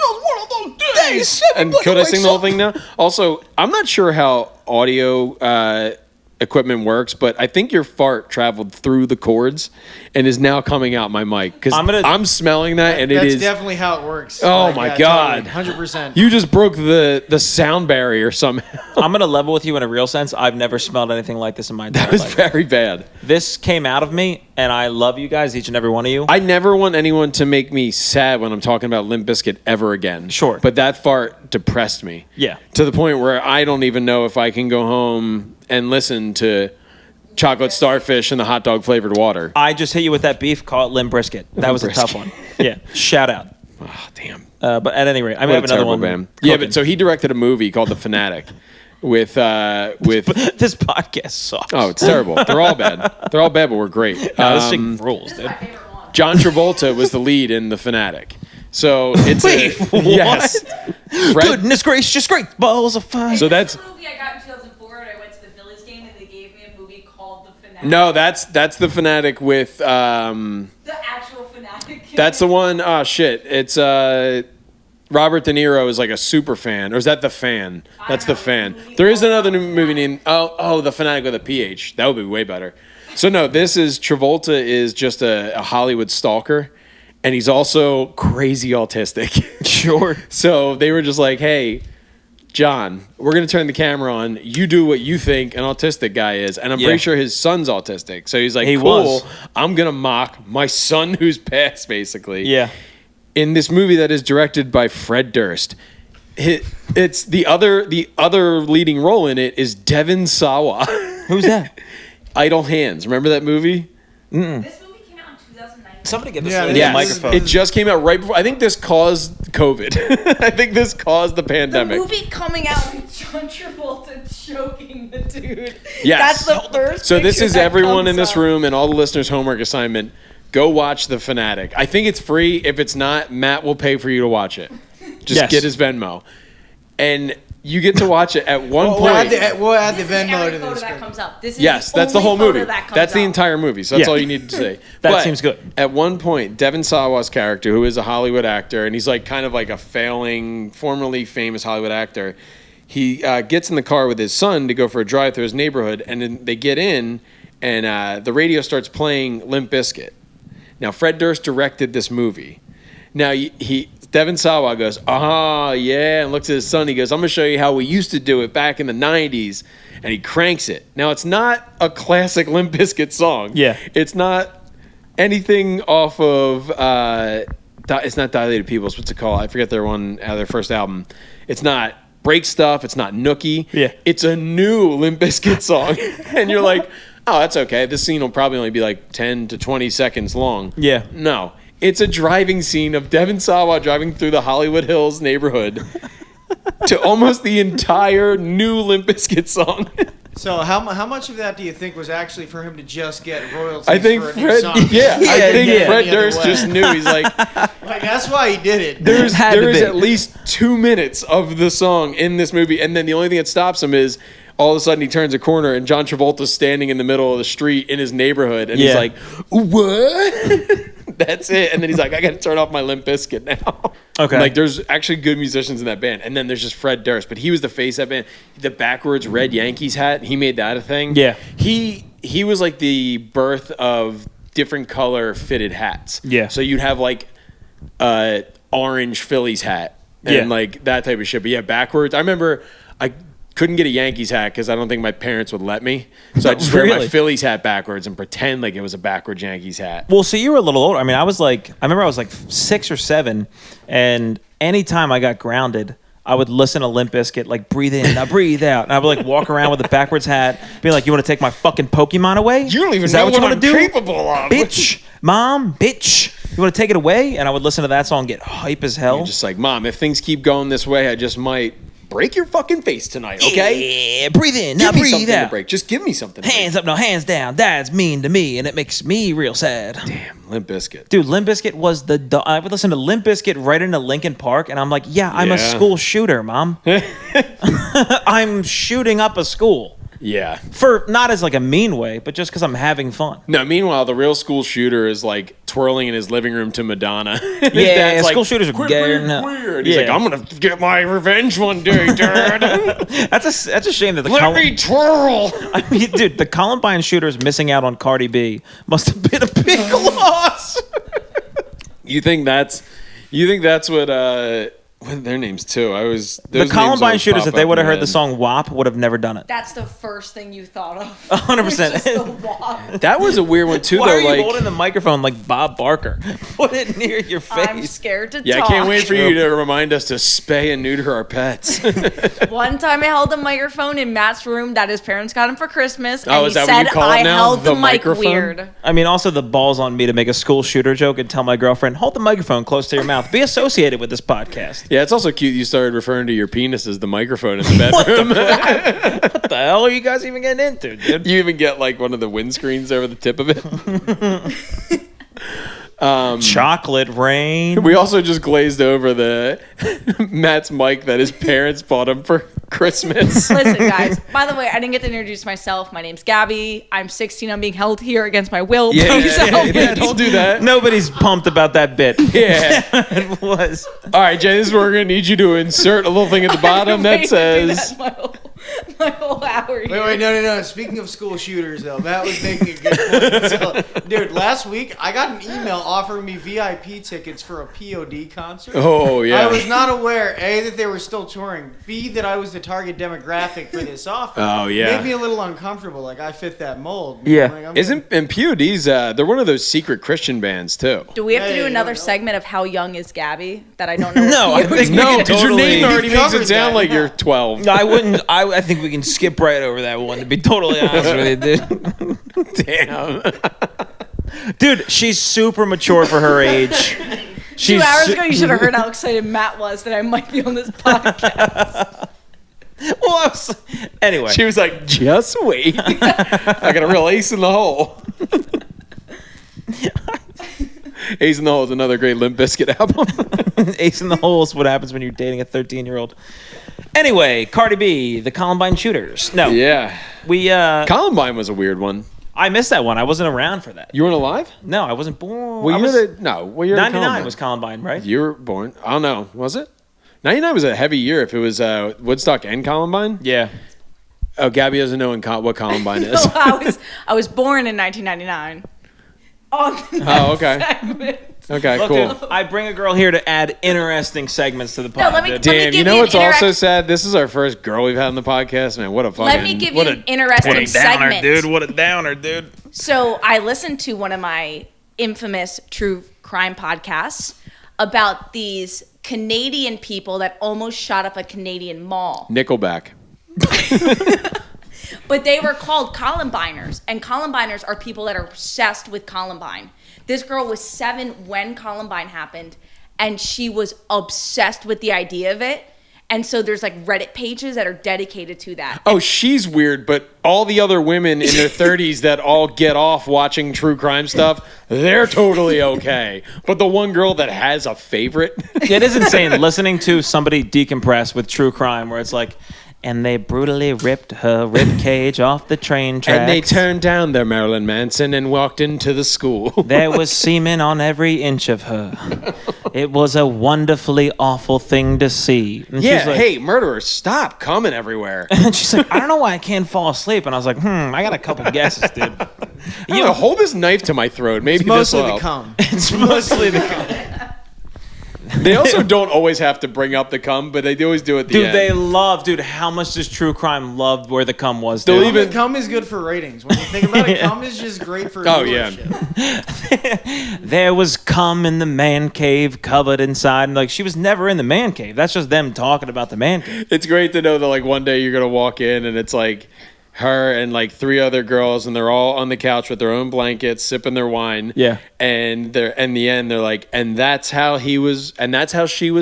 Speaker 3: And could I sing the whole thing now? Also, I'm not sure how audio equipment works, but I think your fart traveled through the cords and is now coming out my mic because I'm smelling that, and
Speaker 2: that's
Speaker 3: it is
Speaker 2: definitely how it works.
Speaker 3: Oh my God,
Speaker 2: totally, 100%.
Speaker 3: You just broke the sound barrier somehow.
Speaker 4: I'm gonna level with you in a real sense. I've never smelled anything like this in my entire life.
Speaker 3: That was very bad.
Speaker 4: This came out of me, and I love you guys, each and every one of you.
Speaker 3: I never want anyone to make me sad when I'm talking about Limp Bizkit ever again.
Speaker 4: Sure.
Speaker 3: But that fart depressed me.
Speaker 4: Yeah.
Speaker 3: To the point where I don't even know if I can go home and listen to Chocolate Starfish and the hot dog flavored water.
Speaker 4: I just hit you with that beef. Call it Limp Brisket. That was a tough one. Yeah. Shout out.
Speaker 3: Oh, damn.
Speaker 4: But at any rate, I
Speaker 3: What
Speaker 4: have
Speaker 3: a
Speaker 4: another
Speaker 3: terrible
Speaker 4: one.
Speaker 3: band. Yeah, but so he directed a movie called The Fanatic with
Speaker 4: This podcast sucks.
Speaker 3: Oh, it's terrible. They're all bad. They're all bad, but we're great.
Speaker 4: No, this thing rules,
Speaker 1: This is
Speaker 4: dude.
Speaker 1: my favorite one.
Speaker 3: John Travolta was the lead in The Fanatic. So it's
Speaker 4: Wait,
Speaker 3: yes.
Speaker 4: Goodness gracious, great balls of fire.
Speaker 3: So that's
Speaker 1: The movie I got in 2004, and I went to the Phillies game, and they gave me a movie called The Fanatic.
Speaker 3: no, that's The Fanatic with
Speaker 1: The actual Fanatic.
Speaker 3: that's the one. Oh shit, it's Robert De Niro is like a super fan, or is that The Fan? That's The Fan. There is another new movie named The Fanatic with a PH. That would be way better. So no, this is Travolta is just a Hollywood stalker, and he's also crazy autistic.
Speaker 4: Sure.
Speaker 3: So they were just like, hey, John, we're going to turn the camera on. You do what you think an autistic guy is. And I'm pretty sure his son's autistic. So he's like,
Speaker 4: He
Speaker 3: cool,
Speaker 4: was.
Speaker 3: I'm going to mock my son who's passed, basically.
Speaker 4: Yeah.
Speaker 3: In this movie that is directed by Fred Durst. It's the other leading role in it is Devin Sawa.
Speaker 4: Who's that?
Speaker 3: Idle Hands. Remember that movie?
Speaker 1: This movie came out in 2019.
Speaker 4: Somebody get this
Speaker 2: Yeah,
Speaker 4: lady
Speaker 2: yes.
Speaker 4: a microphone.
Speaker 3: It just came out right before. I think this caused COVID. I think this caused the
Speaker 1: The
Speaker 3: pandemic.
Speaker 1: movie coming out with John Travolta choking the dude.
Speaker 3: Yes.
Speaker 1: That's the first.
Speaker 3: So this
Speaker 1: picture
Speaker 3: is
Speaker 1: that
Speaker 3: everyone
Speaker 1: comes
Speaker 3: in this
Speaker 1: up.
Speaker 3: room and all the listeners' homework assignment. Go watch The Fanatic. I think it's free. If it's not, Matt will pay for you to watch it. Just
Speaker 4: Yes.
Speaker 3: get his Venmo. And you get to watch it at one
Speaker 2: We'll
Speaker 3: point.
Speaker 2: we'll add the
Speaker 1: This is
Speaker 2: Venmo
Speaker 1: every
Speaker 2: to
Speaker 1: photo
Speaker 2: this.
Speaker 1: that comes up. This is
Speaker 3: Yes,
Speaker 1: the
Speaker 3: that's the
Speaker 1: only
Speaker 3: whole
Speaker 1: photo
Speaker 3: movie.
Speaker 1: that comes
Speaker 3: That's the
Speaker 1: up.
Speaker 3: entire movie. So that's
Speaker 4: Yeah.
Speaker 3: all you need to say.
Speaker 4: That
Speaker 3: But
Speaker 4: seems good.
Speaker 3: At one point, Devin Sawa's character, who is a Hollywood actor, and he's like kind of like a failing, formerly famous Hollywood actor, he gets in the car with his son to go for a drive through his neighborhood, and then they get in, and the radio starts playing Limp Bizkit. Now, Fred Durst directed this movie. Now, Devin Sawa goes, yeah, and looks at his son. He goes, I'm going to show you how we used to do it back in the 90s. And he cranks it. Now, it's not a classic Limp Bizkit song.
Speaker 4: Yeah.
Speaker 3: It's not anything off of, it's not Dilated Peoples. What's it called? I forget their first album. It's not Break Stuff. It's not Nookie.
Speaker 4: Yeah.
Speaker 3: It's a new Limp Bizkit song. And you're like, oh, that's okay. This scene will probably only be like 10 to 20 seconds long.
Speaker 4: Yeah.
Speaker 3: No. It's a driving scene of Devin Sawa driving through the Hollywood Hills neighborhood to almost the entire new Limp Bizkit song.
Speaker 2: So how much of that do you think was actually for him to just get royalties
Speaker 3: I think
Speaker 2: for a new
Speaker 3: Fred,
Speaker 2: song?
Speaker 3: I think
Speaker 4: yeah.
Speaker 3: Fred
Speaker 2: The other
Speaker 3: Durst
Speaker 2: way.
Speaker 3: just knew. He's like,
Speaker 2: Like, that's why he did it.
Speaker 3: there
Speaker 4: to
Speaker 3: is
Speaker 4: be.
Speaker 3: at least 2 minutes of the song in this movie, and then the only thing that stops him is all of a sudden he turns a corner and John Travolta's standing in the middle of the street in his neighborhood, and he's
Speaker 4: Yeah.
Speaker 3: like, what? That's it. And then he's like, I got to turn off my Limp Bizkit now.
Speaker 4: Okay.
Speaker 3: Like, there's actually good musicians in that band. And then there's just Fred Durst, but he was the face of that band. The backwards red Yankees hat, he made that a thing.
Speaker 4: Yeah.
Speaker 3: He was like the birth of different color fitted hats.
Speaker 4: Yeah.
Speaker 3: So you'd have like orange Phillies hat and
Speaker 4: Yeah.
Speaker 3: like that type of shit. But yeah, backwards. I remember I couldn't get a Yankees hat because I don't think my parents would let me. So I just wear my
Speaker 4: Really?
Speaker 3: Phillies hat backwards and pretend like it was a backwards Yankees hat.
Speaker 4: Well, so you were a little older. I mean, I remember I was like 6 or 7, and anytime I got grounded, I would listen to Limp Bizkit, like breathe in, now breathe out. And I would like walk around with a backwards hat, being like, you want to take my fucking Pokemon away?
Speaker 3: You don't even
Speaker 4: Is that
Speaker 3: know
Speaker 4: what you
Speaker 3: what
Speaker 4: want to
Speaker 3: I'm
Speaker 4: do?
Speaker 3: capable of.
Speaker 4: Bitch, mom, bitch. You want to take it away? And I would listen to that song, get hype as hell.
Speaker 3: You're just like, Mom, if things keep going this way, I just might break your fucking face tonight, okay?
Speaker 4: Yeah, breathe in, now
Speaker 3: Give me
Speaker 4: breathe
Speaker 3: something to
Speaker 4: out.
Speaker 3: break. Just give me something to
Speaker 4: Hands up, no, hands down. Dad's mean to me, and it makes me real sad.
Speaker 3: break. Damn, Limp Bizkit.
Speaker 4: Dude, Limp Bizkit was I would listen to Limp Bizkit right into Lincoln Park, and I'm like, yeah, I'm a
Speaker 3: Yeah.
Speaker 4: school shooter, Mom. I'm shooting up a school.
Speaker 3: Yeah.
Speaker 4: For not as like a mean way, but just because I'm having fun.
Speaker 3: No, meanwhile, the real school shooter is like twirling in his living room to Madonna.
Speaker 4: Yeah, school shooters are
Speaker 3: "Quit
Speaker 4: gay.
Speaker 3: being weird." He's like, I'm going to get my revenge one day, Dad.
Speaker 4: That's a shame that the
Speaker 3: Let me twirl.
Speaker 4: I mean, dude, the Columbine shooters missing out on Cardi B must have been a big loss.
Speaker 3: You think that's what their names too?
Speaker 4: The Columbine shooters, if they would have heard the song WAP, would have never done it.
Speaker 1: That's the first thing you thought of.
Speaker 4: 100%.
Speaker 3: That was a weird one too.
Speaker 4: Why
Speaker 3: though,
Speaker 4: are you
Speaker 3: like,
Speaker 4: holding the microphone like Bob Barker? Put it near your face.
Speaker 1: I'm scared to
Speaker 3: yeah,
Speaker 1: talk.
Speaker 3: I can't wait for you to remind us to spay and neuter our pets.
Speaker 1: One time I held a microphone in Matt's room that his parents got him for Christmas, and
Speaker 3: is
Speaker 1: he
Speaker 3: that what you
Speaker 1: said
Speaker 3: call it
Speaker 1: I
Speaker 3: now?
Speaker 1: held
Speaker 3: The
Speaker 1: the mic
Speaker 3: microphone?
Speaker 1: weird.
Speaker 4: I mean, also the balls on me to make a school shooter joke and tell my girlfriend, hold the microphone close to your mouth. Be associated with this podcast.
Speaker 3: Yeah, it's also cute you started referring to your penis as the microphone in the bedroom.
Speaker 4: What the hell are you guys even getting into, dude?
Speaker 3: You even get like one of the windscreens over the tip of it.
Speaker 4: Chocolate rain.
Speaker 3: We also just glazed over the Matt's mic that his parents bought him for Christmas.
Speaker 1: Listen, guys. By the way, I didn't get to introduce myself. My name's Gabby. I'm 16. I'm being held here against my will. Please help me.
Speaker 3: Don't do that.
Speaker 4: Nobody's pumped about that bit.
Speaker 3: Yeah.
Speaker 4: It was.
Speaker 3: All right, Jay, this is where we're going to need you to insert a little thing at the bottom that says...
Speaker 1: my whole hour here.
Speaker 2: Wait, no. Speaking of school shooters, though, Matt was making a good point. So, dude, last week I got an email offering me VIP tickets for a POD concert.
Speaker 3: Oh, yeah.
Speaker 2: I was not aware, A, that they were still touring, B, that I was the target demographic for this offer.
Speaker 3: Oh, yeah.
Speaker 2: Made me a little uncomfortable, like I fit that mold.
Speaker 4: Yeah.
Speaker 2: Like,
Speaker 3: And POD's, they're one of those secret Christian bands, too.
Speaker 1: Do we have to
Speaker 2: Hey,
Speaker 1: do another
Speaker 2: no.
Speaker 1: segment of how young is Gabby that I don't know?
Speaker 4: No, I think
Speaker 3: No, because your name
Speaker 2: We've
Speaker 3: already makes
Speaker 2: covered
Speaker 3: it sound
Speaker 2: that,
Speaker 3: like
Speaker 2: yeah.
Speaker 3: you're 12.
Speaker 4: I wouldn't. I think we can skip right over that one. To be totally honest with you, dude.
Speaker 3: Damn.
Speaker 4: Dude, she's super mature for her age.
Speaker 1: 2 hours ago, you should have heard how excited Matt was that I might be on this podcast.
Speaker 4: Well, anyway,
Speaker 3: She was like, just wait. I got a real ace in the hole. Ace in the Hole is another great Limp Bizkit album.
Speaker 4: Ace in the Hole is what happens when you're dating a 13-year-old. Anyway, Cardi B, the Columbine shooters. No,
Speaker 3: Yeah.
Speaker 4: we.
Speaker 3: Columbine was a weird one.
Speaker 4: I missed that one. I wasn't around for that.
Speaker 3: You weren't alive?
Speaker 4: No, I wasn't born.
Speaker 3: Well,
Speaker 4: I
Speaker 3: you
Speaker 4: was,
Speaker 3: were no. Well, you're
Speaker 4: 99 was Columbine, right?
Speaker 3: You were born. I don't know. Was it? 99 was a heavy year. If it was Woodstock and Columbine.
Speaker 4: Yeah.
Speaker 3: Oh, Gabby doesn't know what Columbine is.
Speaker 1: So I was born in 1999.
Speaker 3: Oh, okay.
Speaker 1: Segment.
Speaker 3: Okay,
Speaker 4: Look,
Speaker 3: cool.
Speaker 4: dude, I bring a girl here to add interesting segments to the podcast.
Speaker 1: No, let me-
Speaker 4: dude.
Speaker 3: Damn,
Speaker 1: give
Speaker 3: you know
Speaker 1: you an
Speaker 3: what's also
Speaker 1: interact-
Speaker 3: sad? This is our first girl we've had on the podcast, man. What a fucking.
Speaker 1: Let me give you
Speaker 3: what
Speaker 1: an
Speaker 3: a-
Speaker 1: interesting segment.
Speaker 4: What a downer, dude.
Speaker 1: So I listened to one of my infamous true crime podcasts about these Canadian people that almost shot up a Canadian mall.
Speaker 3: Nickelback.
Speaker 1: But they were called Columbiners, and Columbiners are people that are obsessed with Columbine. This girl was 7 when Columbine happened, and she was obsessed with the idea of it. And so there's like Reddit pages that are dedicated to that.
Speaker 3: Oh, she's weird, but all the other women in their 30s that all get off watching true crime stuff, they're totally okay. But the one girl that has a favorite.
Speaker 4: It is insane listening to somebody decompress with true crime where it's like, and they brutally ripped her rib cage off the train tracks.
Speaker 3: And they turned down their Marilyn Manson and walked into the school.
Speaker 4: There was semen on every inch of her. It was a wonderfully awful thing to see. And
Speaker 3: Yeah,
Speaker 4: she's like,
Speaker 3: hey, murderers, stop coming everywhere.
Speaker 4: And she's like, I don't know why I can't fall asleep. And I was like, I got a couple guesses, dude.
Speaker 3: You know, hold this knife to my throat. Maybe
Speaker 2: It's
Speaker 3: this
Speaker 2: mostly
Speaker 3: will
Speaker 2: the
Speaker 3: help.
Speaker 2: cum.
Speaker 4: It's mostly the
Speaker 3: They also don't always have to bring up the cum, but they always do at the
Speaker 4: dude.
Speaker 3: end.
Speaker 4: They love, dude. How much does true crime love where the cum was?
Speaker 3: They'll
Speaker 4: Dude?
Speaker 3: even-
Speaker 2: Cum is good for ratings. When you think about it, cum is just great for
Speaker 3: Oh, yeah.
Speaker 2: viewership.
Speaker 4: There was cum in the man cave, covered inside. And like, she was never in the man cave. That's just them talking about the man cave.
Speaker 3: It's great to know that like one day you're gonna walk in and it's like her and like 3 other girls and they're all on the couch with their own blankets sipping their wine.
Speaker 4: Yeah.
Speaker 3: And they're in the end they're like, and that's how she was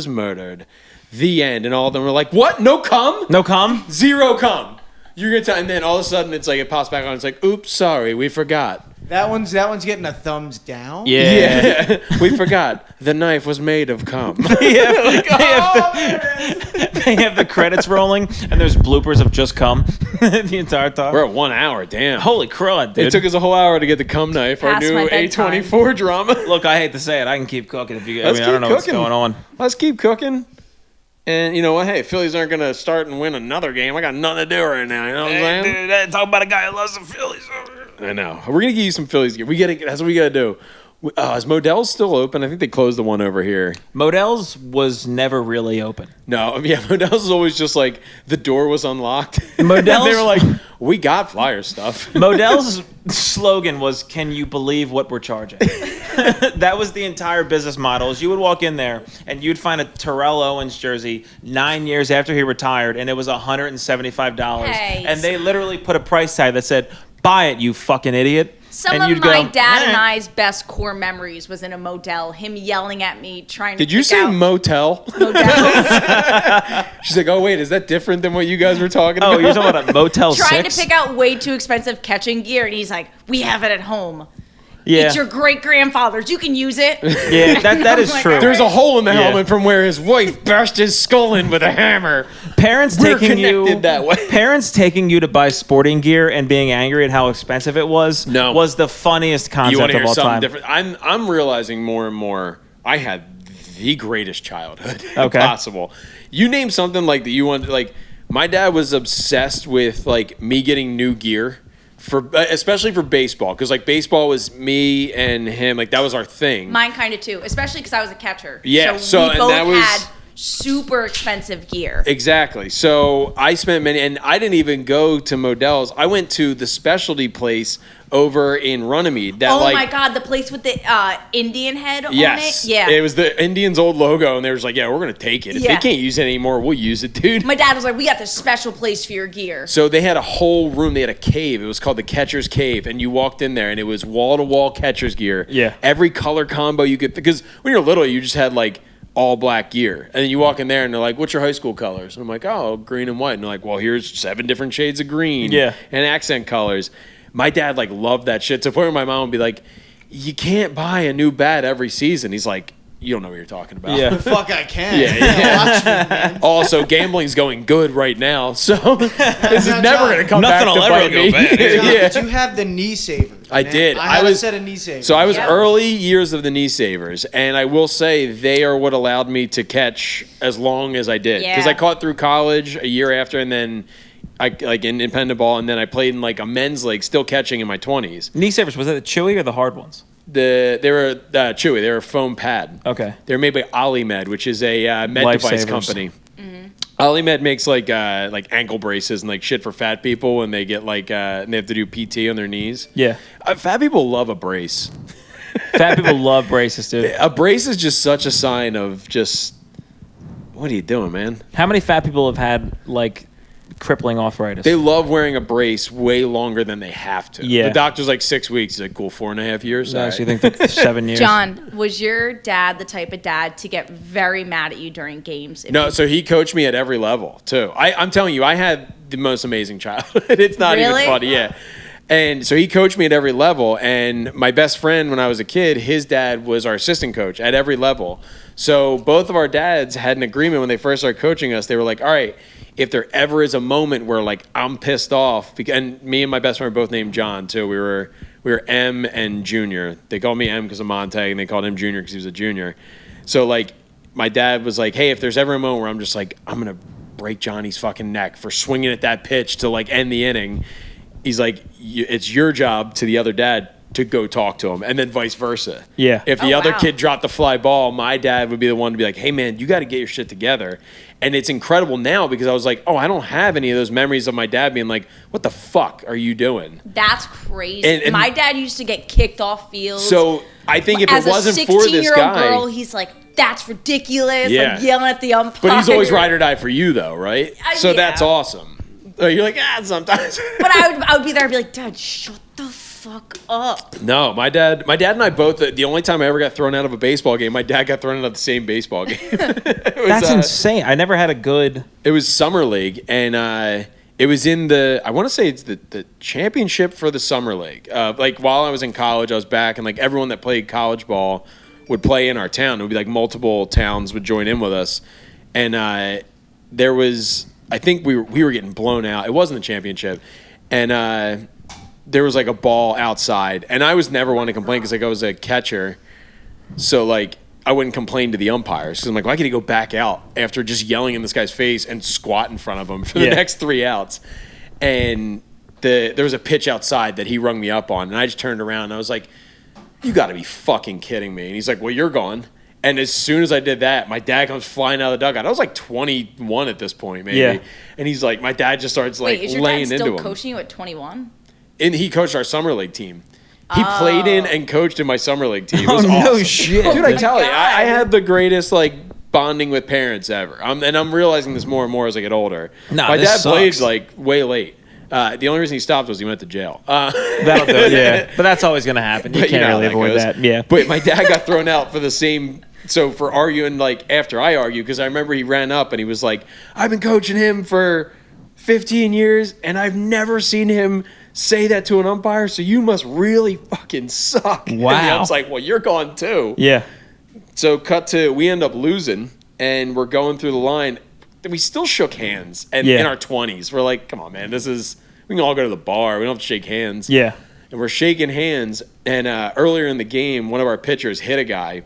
Speaker 3: murdered. The end. And all of them were like, what? No cum?
Speaker 4: No cum?
Speaker 3: Zero cum. You're gonna tell, and then all of a sudden it's like it pops back on. It's like, oops, sorry, we forgot.
Speaker 2: That one's getting a thumbs down.
Speaker 3: Yeah. We forgot the knife was made of cum.
Speaker 4: They have the credits rolling, and there's bloopers of just cum the entire time.
Speaker 3: We're at 1 hour. Damn.
Speaker 4: Holy crud, dude.
Speaker 3: It took us a whole hour to get the cum knife. Our
Speaker 1: Past
Speaker 3: new
Speaker 1: my bedtime.
Speaker 3: A24 drama.
Speaker 4: Look, I hate to say it. I can keep cooking if you. I
Speaker 3: Let's
Speaker 4: don't know
Speaker 3: keep
Speaker 4: what's
Speaker 3: cooking.
Speaker 4: going on.
Speaker 3: Let's keep cooking. And you know what? Hey, Phillies aren't going to start and win another game. I got nothing to do right now. You know what I'm saying?
Speaker 4: Dude, talk about a guy who loves the Phillies.
Speaker 3: I know. We're going to give you some Phillies gear. That's what we got to do. Is Modell's still open? I think they closed the one over here.
Speaker 4: Modell's was never really open.
Speaker 3: No, yeah, Modell's is always just like the door was unlocked.
Speaker 4: Modell's,
Speaker 3: they were like, we got flyer stuff.
Speaker 4: Modell's slogan was, "Can you believe what we're charging?" That was the entire business model. Is you would walk in there and you'd find a Terrell Owens jersey 9 years after he retired, and it was $175.
Speaker 1: Hey.
Speaker 4: And they literally put a price tag that said, "Buy it, you fucking idiot."
Speaker 1: Some
Speaker 4: and
Speaker 1: of
Speaker 4: you'd
Speaker 1: my
Speaker 4: go,
Speaker 1: dad and
Speaker 4: "Eh."
Speaker 1: I's best core memories was in a Modell. Him yelling at me, trying to
Speaker 3: Did you
Speaker 1: pick
Speaker 3: say
Speaker 1: out
Speaker 3: motel?
Speaker 1: Models.
Speaker 3: She's like, oh, wait, is that different than what you guys were talking about?
Speaker 4: Oh, you're talking about a Motel 6?
Speaker 1: Trying to pick out way too expensive catching gear, and he's like, "We have it at home.
Speaker 4: Yeah,
Speaker 1: It's your great grandfather's. You can use it."
Speaker 4: yeah, that is
Speaker 1: I'm like,
Speaker 4: true.
Speaker 3: There's a hole in the
Speaker 4: Yeah.
Speaker 3: helmet from where his wife bashed his skull in with a hammer.
Speaker 4: Parents
Speaker 3: We're
Speaker 4: taking you
Speaker 3: connected that way.
Speaker 4: Parents taking you to buy sporting gear and being angry at how expensive it was
Speaker 3: No.
Speaker 4: was the funniest
Speaker 3: You want
Speaker 4: concept
Speaker 3: to
Speaker 4: of
Speaker 3: hear
Speaker 4: all
Speaker 3: something
Speaker 4: time.
Speaker 3: different? I'm realizing more and more I had the greatest childhood
Speaker 4: Okay.
Speaker 3: possible. You name something like that you want. Like my dad was obsessed with like me getting new gear for, especially for baseball, because like baseball was me and him. Like that was our thing.
Speaker 1: Mine kind of too, especially because I was a catcher.
Speaker 3: Yeah,
Speaker 1: so
Speaker 3: so-
Speaker 1: we
Speaker 3: and
Speaker 1: both
Speaker 3: that was-
Speaker 1: had super expensive gear.
Speaker 3: Exactly. So I spent many, and I didn't even go to Modell's. I went to the specialty place over in Runnymede. That
Speaker 1: Oh
Speaker 3: like,
Speaker 1: my God, the place with the Indian head
Speaker 3: yes,
Speaker 1: on it? Yeah.
Speaker 3: it was the Indians' old logo, and they was like, "Yeah, we're gonna take it. If they
Speaker 1: Yeah.
Speaker 3: can't use it anymore, we'll use it, dude."
Speaker 1: My dad was like, "We got this special place for your gear."
Speaker 3: So they had a whole room. They had a cave. It was called the Catcher's Cave, and you walked in there, and it was wall to wall catcher's gear.
Speaker 4: Yeah.
Speaker 3: Every color combo you could, because when you're little, you just had like all black gear, and then you walk in there, and they're like, "What's your high school colors?" And I'm like, "Oh, green and white." And they're like, "Well, here's 7 different shades of green."
Speaker 4: Yeah.
Speaker 3: And accent colors. My dad like loved that shit. To the point where my mom would be like, "You can't buy a new bat every season." He's like, "You don't know what you're talking about."
Speaker 4: Yeah.
Speaker 2: The fuck I can.
Speaker 3: Yeah.
Speaker 2: Watch me, man.
Speaker 3: Also, gambling's going good right now, so this is
Speaker 2: Now,
Speaker 3: never
Speaker 2: John,
Speaker 3: going to come
Speaker 4: nothing
Speaker 3: back to
Speaker 4: will ever
Speaker 3: bite
Speaker 4: go
Speaker 3: me.
Speaker 4: bad.
Speaker 2: John,
Speaker 3: Yeah.
Speaker 2: Did you have the knee savers?
Speaker 3: I
Speaker 2: man?
Speaker 3: did.
Speaker 2: I had
Speaker 3: I was-
Speaker 2: a set of knee savers.
Speaker 3: So I was
Speaker 1: Yeah.
Speaker 3: early years of the knee savers, and I will say they are what allowed me to catch as long as I did. Because
Speaker 1: Yeah.
Speaker 3: I caught through college a year after, and then I like in independent ball, and then I played in like a men's league, still catching in my 20s.
Speaker 4: Knee savers, was that the chewy or the hard ones?
Speaker 3: They were chewy. They were a foam pad.
Speaker 4: Okay.
Speaker 3: They're made by OliMed, which is a med device
Speaker 4: Lifesavers.
Speaker 3: company. OliMed makes like ankle braces and like shit for fat people when they get like and they have to do PT on their knees.
Speaker 4: Yeah.
Speaker 3: Fat people love a brace.
Speaker 4: Fat people love braces, dude.
Speaker 3: A brace is just such a sign of just what are you doing, man?
Speaker 4: How many fat people have had like crippling arthritis?
Speaker 3: They love wearing a brace way longer than they have to.
Speaker 4: Yeah.
Speaker 3: The doctor's like 6 weeks. He's like, cool, 4.5 years.
Speaker 4: I
Speaker 3: All
Speaker 4: actually
Speaker 3: right.
Speaker 4: think like 7 years.
Speaker 1: John, was your dad the type of dad to get very mad at you during games? If
Speaker 3: No,
Speaker 1: you-
Speaker 3: so he coached me at every level too. I'm telling you, I had the most amazing childhood. It's not
Speaker 1: Really?
Speaker 3: even funny, yeah. And so he coached me at every level. And my best friend, when I was a kid, his dad was our assistant coach at every level. So both of our dads had an agreement when they first started coaching us. They were like, all right, if there ever is a moment where like I'm pissed off, and me and my best friend were both named John too. We were M and Junior. They called me M because of Montag, and they called him Junior because he was a junior. So like my dad was like, hey, if there's ever a moment where I'm just like, I'm gonna break Johnny's fucking neck for swinging at that pitch to like end the inning, he's like, it's your job to the other dad to go talk to him, and then vice versa.
Speaker 4: Yeah.
Speaker 3: If the
Speaker 1: Oh,
Speaker 3: other
Speaker 1: wow.
Speaker 3: kid dropped the fly ball, my dad would be the one to be like, hey man, you got to get your shit together. And it's incredible now because I was like, oh, I don't have any of those memories of my dad being like, what the fuck are you doing?
Speaker 1: That's crazy.
Speaker 3: And-
Speaker 1: My dad used to get kicked off fields.
Speaker 3: So I think if
Speaker 1: As
Speaker 3: it wasn't
Speaker 1: a
Speaker 3: for this
Speaker 1: 16-year-old
Speaker 3: guy,
Speaker 1: girl, he's like, that's ridiculous.
Speaker 3: Yeah.
Speaker 1: Like yelling at the umpire.
Speaker 3: but he's always ride or die for you though, right? So
Speaker 1: yeah.
Speaker 3: that's awesome. You're like, sometimes.
Speaker 1: But I would be there and be like, Dad, shut the fuck up.
Speaker 3: No, my dad and I both. The only time I ever got thrown out of a baseball game, my dad got thrown out of the same baseball game. It was,
Speaker 4: That's insane. I never had a good.
Speaker 3: It was summer league, and It was in I want to say it's the championship for the summer league. Like while I was in college, I was back, and like everyone that played college ball would play in our town. It would be like multiple towns would join in with us, and there was, I think we were getting blown out. It wasn't the championship, and there was like a ball outside, and I was never one to complain because like I was a catcher, so like I wouldn't complain to the umpires. So I'm like, why can't he go back out after just yelling in this guy's face and squat in front of him for the next 3 outs? And there was a pitch outside that he rung me up on, and I just turned around and I was like, you got to be fucking kidding me. And he's like, well, you're gone. And as soon as I did that, my dad comes flying out of the dugout. I was like 21 at this point, maybe. Yeah. And he's like, my dad just starts like laying into him. Is your dad still
Speaker 1: coaching you at 21?
Speaker 3: And he coached our summer league team. He played in and coached in my summer league team. It was
Speaker 4: no
Speaker 3: awesome.
Speaker 4: Shit.
Speaker 3: Dude, I tell you, I had the greatest like bonding with parents ever. And I'm realizing this more and more as I get older. My dad played like way late. The only reason he stopped was he went to jail.
Speaker 4: That'll do it, yeah. But that's always going to happen. You can't really avoid that. Yeah.
Speaker 3: But my dad got thrown out for the same. So for arguing like after I argued, because I remember he ran up and he was like, I've been coaching him for 15 years and I've never seen him say that to an umpire, so you must really fucking suck.
Speaker 4: Wow.
Speaker 3: And I was like, well, you're gone too.
Speaker 4: Yeah.
Speaker 3: So we end up losing, and we're going through the line. We still shook hands, and in our 20s. We're like, come on, man, we can all go to the bar. We don't have to shake hands.
Speaker 4: Yeah.
Speaker 3: And we're shaking hands, and earlier in the game, one of our pitchers hit a guy.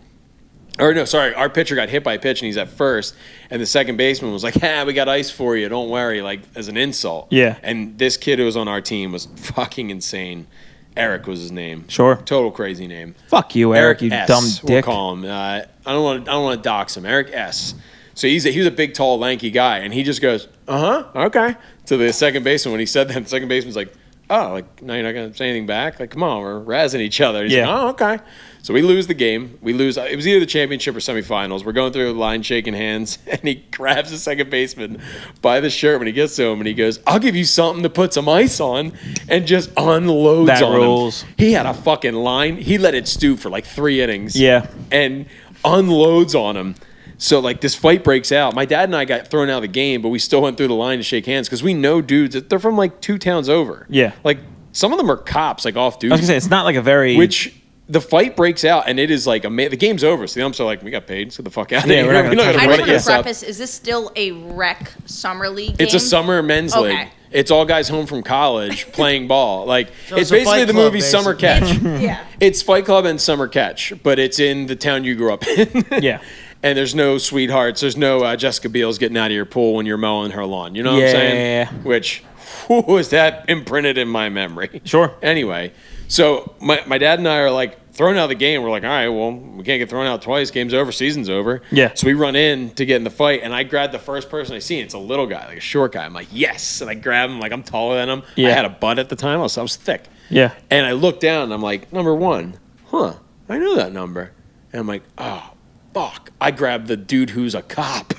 Speaker 3: Or no, sorry, our pitcher got hit by a pitch, and he's at first, and the second baseman was like, we got ice for you, don't worry, like, as an insult.
Speaker 4: Yeah.
Speaker 3: And this kid who was on our team was fucking insane. Eric was his name.
Speaker 4: Sure.
Speaker 3: Total crazy name.
Speaker 4: Fuck you, Eric, you
Speaker 3: S,
Speaker 4: dumb dick.
Speaker 3: We'll call him. I don't want to dox him. Eric S. So he was a big, tall, lanky guy, and he just goes, okay, to the second baseman. When he said that, the second baseman's like, oh, like, now you're not going to say anything back? Like, come on, we're razzing each other. He's like, oh, okay. So we lose the game. We lose. It was either the championship or semifinals. We're going through the line shaking hands, and he grabs the second baseman by the shirt when he gets to him, and he goes, I'll give you something to put some ice on, and just unloads on him. He had a fucking line. He let it stew for like 3 innings.
Speaker 4: Yeah.
Speaker 3: And unloads on him. So, like, this fight breaks out. My dad and I got thrown out of the game, but we still went through the line to shake hands because we know dudes. They're from, like, 2 towns over.
Speaker 4: Yeah.
Speaker 3: Like, some of them are cops, like, off duty.
Speaker 4: I was going to say, it's not like a very...
Speaker 3: Which... The fight breaks out, and it is like the game's over. So the umps are like, "We got paid. Let's get the fuck out of here."
Speaker 4: We're not gonna
Speaker 1: I just want to preface: is this still a rec summer league game?
Speaker 3: It's a summer men's league. It's all guys home from college playing ball. Like so it's basically the movie Summer Catch.
Speaker 1: Yeah,
Speaker 3: it's Fight Club and Summer Catch, but it's in the town you grew up in.
Speaker 4: Yeah.
Speaker 3: And there's no sweethearts. There's no Jessica Biel's getting out of your pool when you're mowing her lawn. You know what I'm saying?
Speaker 4: Yeah.
Speaker 3: Which, is that imprinted in my memory?
Speaker 4: Sure.
Speaker 3: Anyway, so my dad and I are like thrown out of the game. We're like, all right, well, we can't get thrown out twice. Game's over. Season's over.
Speaker 4: Yeah.
Speaker 3: So we run in to get in the fight, and I grab the first person I see. And it's a little guy, like a short guy. I'm like, yes. And I grab him like I'm taller than him. Yeah. I had a butt at the time. I was thick.
Speaker 4: Yeah.
Speaker 3: And I look down, and I'm like, number 1. I know that number. And I'm like, oh, fuck. I grab the dude who's a cop.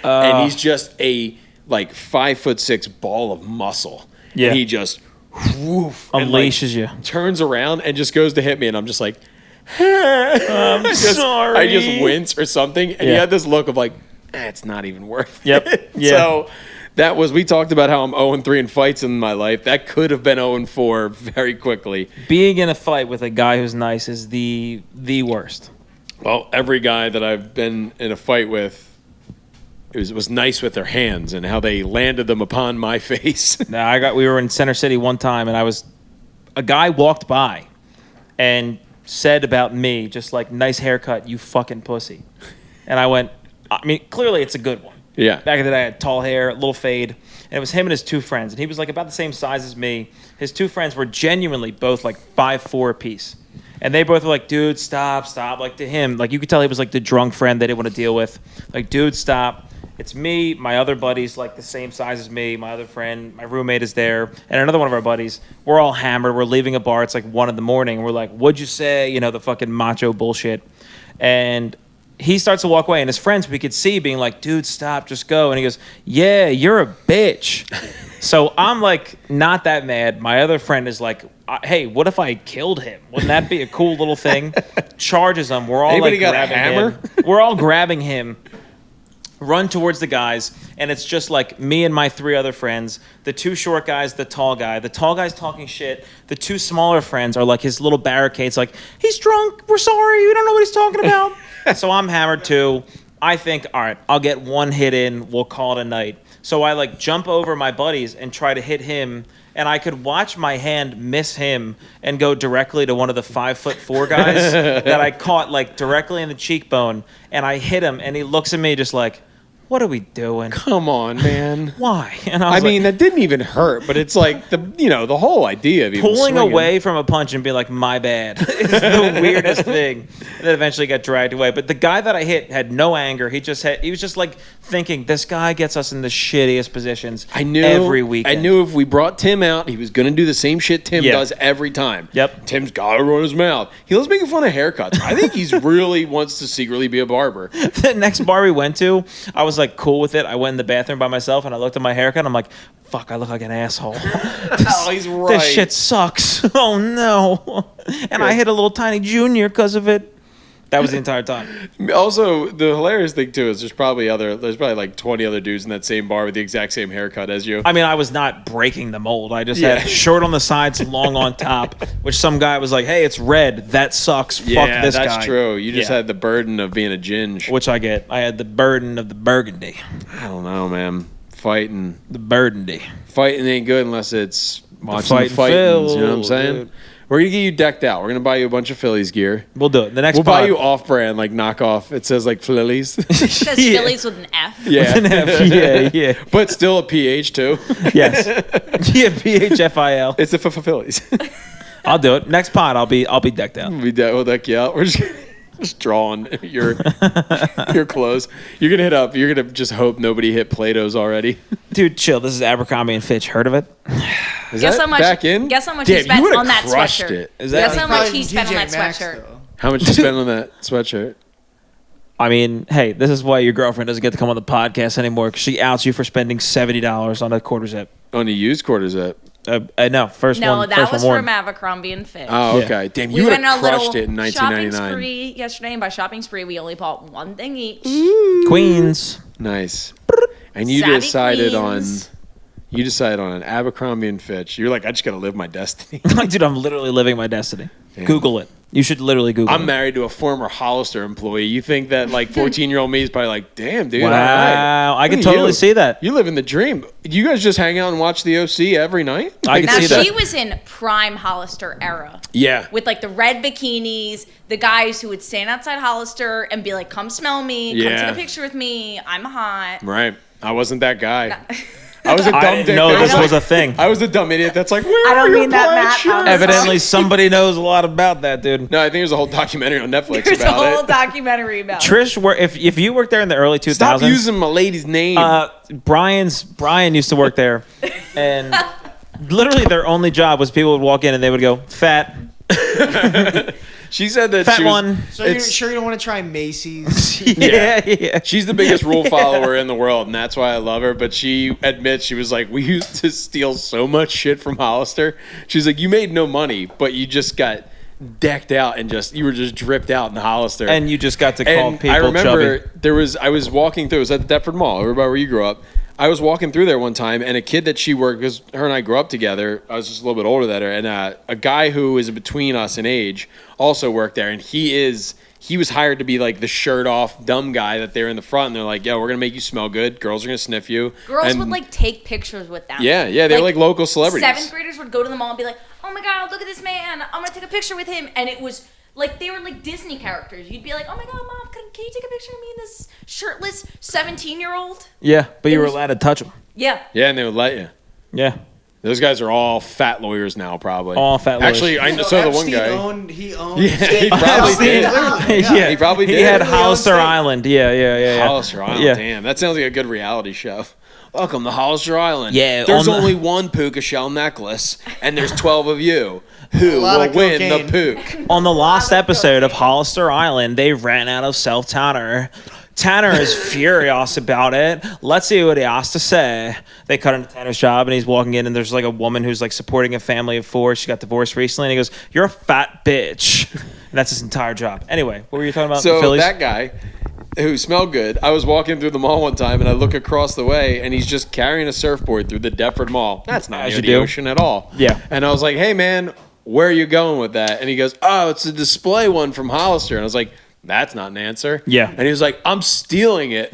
Speaker 3: And he's just a, like, 5'6" ball of muscle.
Speaker 4: Yeah.
Speaker 3: And he just... woof,
Speaker 4: unleashes you,
Speaker 3: turns around and just goes to hit me, and I'm just like,
Speaker 4: I'm sorry.
Speaker 3: I just wince or something, and he had this look of like, it's not even worth
Speaker 4: it.
Speaker 3: So we talked about how I'm 0-3 in fights in my life. That could have been 0-4 very quickly.
Speaker 4: Being in a fight with a guy who's nice is the worst.
Speaker 3: Well, every guy that I've been in a fight with was nice with their hands and how they landed them upon my face.
Speaker 4: We were in Center City one time, and a guy walked by and said about me, just like, nice haircut, you fucking pussy. And I went, I mean, clearly it's a good one.
Speaker 3: Yeah.
Speaker 4: Back in the day, I had tall hair, a little fade, and it was him and his 2 friends, and he was like about the same size as me. His 2 friends were genuinely both like 5'4" apiece. And they both were like, dude, stop. Like, to him, like, you could tell he was like the drunk friend they didn't want to deal with. Like, dude, stop. It's me, my other buddies, like the same size as me, my other friend, my roommate is there, and another one of our buddies. We're all hammered. We're leaving a bar. It's like 1 a.m. We're like, what'd you say? You know, the fucking macho bullshit. And he starts to walk away, and his friends, we could see, being like, dude, stop, just go. And he goes, yeah, you're a bitch. So I'm like, not that mad. My other friend is like, hey, what if I killed him? Wouldn't that be a cool little thing? Charges him. We're all
Speaker 3: Anybody
Speaker 4: like
Speaker 3: got
Speaker 4: grabbing
Speaker 3: a hammer?
Speaker 4: him. We're all grabbing him. run towards the guys, and it's just like me and my 3 other friends, the 2 short guys, the tall guy. The tall guy's talking shit. The 2 smaller friends are like his little barricades, like, he's drunk, we're sorry, we don't know what he's talking about. So I'm hammered too. I think, all right, I'll get 1 hit in, we'll call it a night. So I like jump over my buddies and try to hit him, and I could watch my hand miss him and go directly to one of the 5'4" guys that I caught like directly in the cheekbone, and I hit him, and he looks at me just like, what are we doing?
Speaker 3: Come on, man.
Speaker 4: Why? And
Speaker 3: I mean, that didn't even hurt, but it's like the whole idea of even
Speaker 4: pulling
Speaker 3: swinging.
Speaker 4: away from a punch and being like, my bad, is the weirdest thing. And then eventually got dragged away. But the guy that I hit had no anger. He was just like thinking, this guy gets us in the shittiest positions every weekend.
Speaker 3: I knew if we brought Tim out, he was going to do the same shit Tim does every time.
Speaker 4: Yep.
Speaker 3: Tim's got to run his mouth. He loves making fun of haircuts. I think he's really wants to secretly be a barber.
Speaker 4: The next bar we went to, I was like cool with it. I went in the bathroom by myself and I looked at my haircut and I'm like, fuck, I look like an asshole.
Speaker 3: He's right.
Speaker 4: This shit sucks. Oh no. And I hit a little tiny junior because of it. That was the entire time.
Speaker 3: Also, the hilarious thing too is there's probably like 20 other dudes in that same bar with the exact same haircut as you.
Speaker 4: I mean, I was not breaking the mold. I just had short on the sides, long on top, which some guy was like, hey, it's red. That sucks. Fuck this guy.
Speaker 3: That's true. You just had the burden of being a ginge.
Speaker 4: Which I get. I had the burden of the burgundy.
Speaker 3: I don't know, man. Fighting.
Speaker 4: The burgundy.
Speaker 3: Fighting ain't good unless it's watching the fighting. You know what I'm saying?
Speaker 4: Dude.
Speaker 3: We're going to get you decked out. We're going to buy you a bunch of Phillies gear.
Speaker 4: We'll do it. The next
Speaker 3: We'll buy you off-brand, like knockoff. It says like Phillies.
Speaker 1: It says Phillies with an F.
Speaker 3: Yeah.
Speaker 4: With an F. Yeah.
Speaker 3: But still a PH too.
Speaker 4: Yes. Yeah, PHFIL.
Speaker 3: It's the Phillies.
Speaker 4: I'll do it. Next pod, I'll be decked out.
Speaker 3: We'll deck you out. We're just drawing your clothes. You're going to hit up. You're going to just hope nobody hit Plato's already.
Speaker 4: Dude, chill. This is Abercrombie & Fitch. Heard of it?
Speaker 1: Guess how much he spent on that sweatshirt. Guess how much he spent on that sweatshirt.
Speaker 3: How much you spent on that sweatshirt?
Speaker 4: I mean, hey, this is why your girlfriend doesn't get to come on the podcast anymore, because she outs you for spending $70 on a quarter zip.
Speaker 3: On a used quarter zip?
Speaker 4: No, first one.
Speaker 1: No, that was from Abercrombie & Fitch.
Speaker 3: Oh, okay. Damn, you would have crushed it in 1999.
Speaker 1: Shopping spree yesterday, and by shopping spree, we only bought one thing each.
Speaker 4: Queens.
Speaker 3: Nice. And you decided on an Abercrombie & Fitch. You're like, I just got to live my destiny.
Speaker 4: Dude, I'm literally living my destiny. Damn. Google it. You should literally Google it.
Speaker 3: I'm married to a former Hollister employee. You think that like 14-year-old me is probably like, damn, dude.
Speaker 4: Wow. I can totally see that.
Speaker 3: You live in the dream. You guys just hang out and watch the OC every night?
Speaker 4: I can see that.
Speaker 1: She was in prime Hollister era.
Speaker 3: Yeah.
Speaker 1: With like the red bikinis, the guys who would stand outside Hollister and be like, come smell me, come take a picture with me, I'm hot.
Speaker 3: Right. I wasn't that guy. I was a dumb
Speaker 4: I didn't know this was a thing.
Speaker 3: I was a dumb idiot that's like,
Speaker 1: I don't mean that, Matt.
Speaker 4: Evidently, somebody knows a lot about that, dude.
Speaker 3: No, I think there's a whole documentary on Netflix
Speaker 1: There's
Speaker 3: about it.
Speaker 1: There's a whole documentary about it.
Speaker 4: Trish, if you worked there in the early 2000s...
Speaker 3: Stop using my lady's name.
Speaker 4: Brian used to work there, and literally their only job was people would walk in and they would go, fat.
Speaker 3: She said that
Speaker 4: fat
Speaker 3: she was,
Speaker 4: one.
Speaker 2: So you're sure you don't want to try Macy's?
Speaker 4: Yeah.
Speaker 3: She's the biggest rule follower in the world, and that's why I love her. But she admits, she was like, we used to steal so much shit from Hollister. She's like, you made no money, but you just got decked out and you were just dripped out in Hollister.
Speaker 4: And you just got to call people
Speaker 3: I remember
Speaker 4: chubby.
Speaker 3: I was walking through, it was at the Deptford Mall, over by where you grew up. I was walking through there one time, and a kid that she worked, because her and I grew up together, I was just a little bit older than her, and a guy who is between us in age also worked there, and he was hired to be like the shirt off dumb guy that they're in the front, and they're like, yo, we're gonna make you smell good, girls are gonna sniff you.
Speaker 1: Girls would like take pictures with them.
Speaker 3: Yeah, they were like local celebrities.
Speaker 1: 7th graders would go to the mall and be like, oh my god, look at this man, I'm gonna take a picture with him, and it was like they were like Disney characters. You'd be like, oh my god, mom, can you take a picture of me and this shirtless 17-year-old?
Speaker 4: Yeah, but you were allowed to touch them.
Speaker 1: Yeah.
Speaker 3: Yeah, and they would let you.
Speaker 4: Yeah.
Speaker 3: Those guys are all fat lawyers now, probably.
Speaker 4: All fat lawyers.
Speaker 3: Actually, I saw the one guy.
Speaker 2: He owned.
Speaker 3: Yeah, he probably did.
Speaker 4: Yeah,
Speaker 3: he probably did.
Speaker 4: He had Hollister Island. Yeah.
Speaker 3: Hollister Island.
Speaker 4: Yeah.
Speaker 3: Damn, that sounds like a good reality show. Welcome to Hollister Island.
Speaker 4: Yeah,
Speaker 3: there's only one puka shell necklace, and there's 12 of you. Who will win the pook?
Speaker 4: On the last episode of Hollister Island, they ran out of self-tanner. Tanner is furious about it. Let's see what he has to say. They cut into Tanner's job, and he's walking in, and there's like a woman who's like supporting a family of 4. She got divorced recently, and he goes, "You're a fat bitch." And that's his entire job. Anyway, what were you talking about?
Speaker 3: So
Speaker 4: the Phillies?
Speaker 3: that guy, who smelled good. I was walking through the mall one time, and I look across the way, and he's just carrying a surfboard through the Deptford Mall. That's not near the ocean at all.
Speaker 4: Yeah.
Speaker 3: And I was like, hey, man, where are you going with that? And he goes, oh, it's a display one from Hollister. And I was like, that's not an answer.
Speaker 4: Yeah.
Speaker 3: And he was like, I'm stealing it.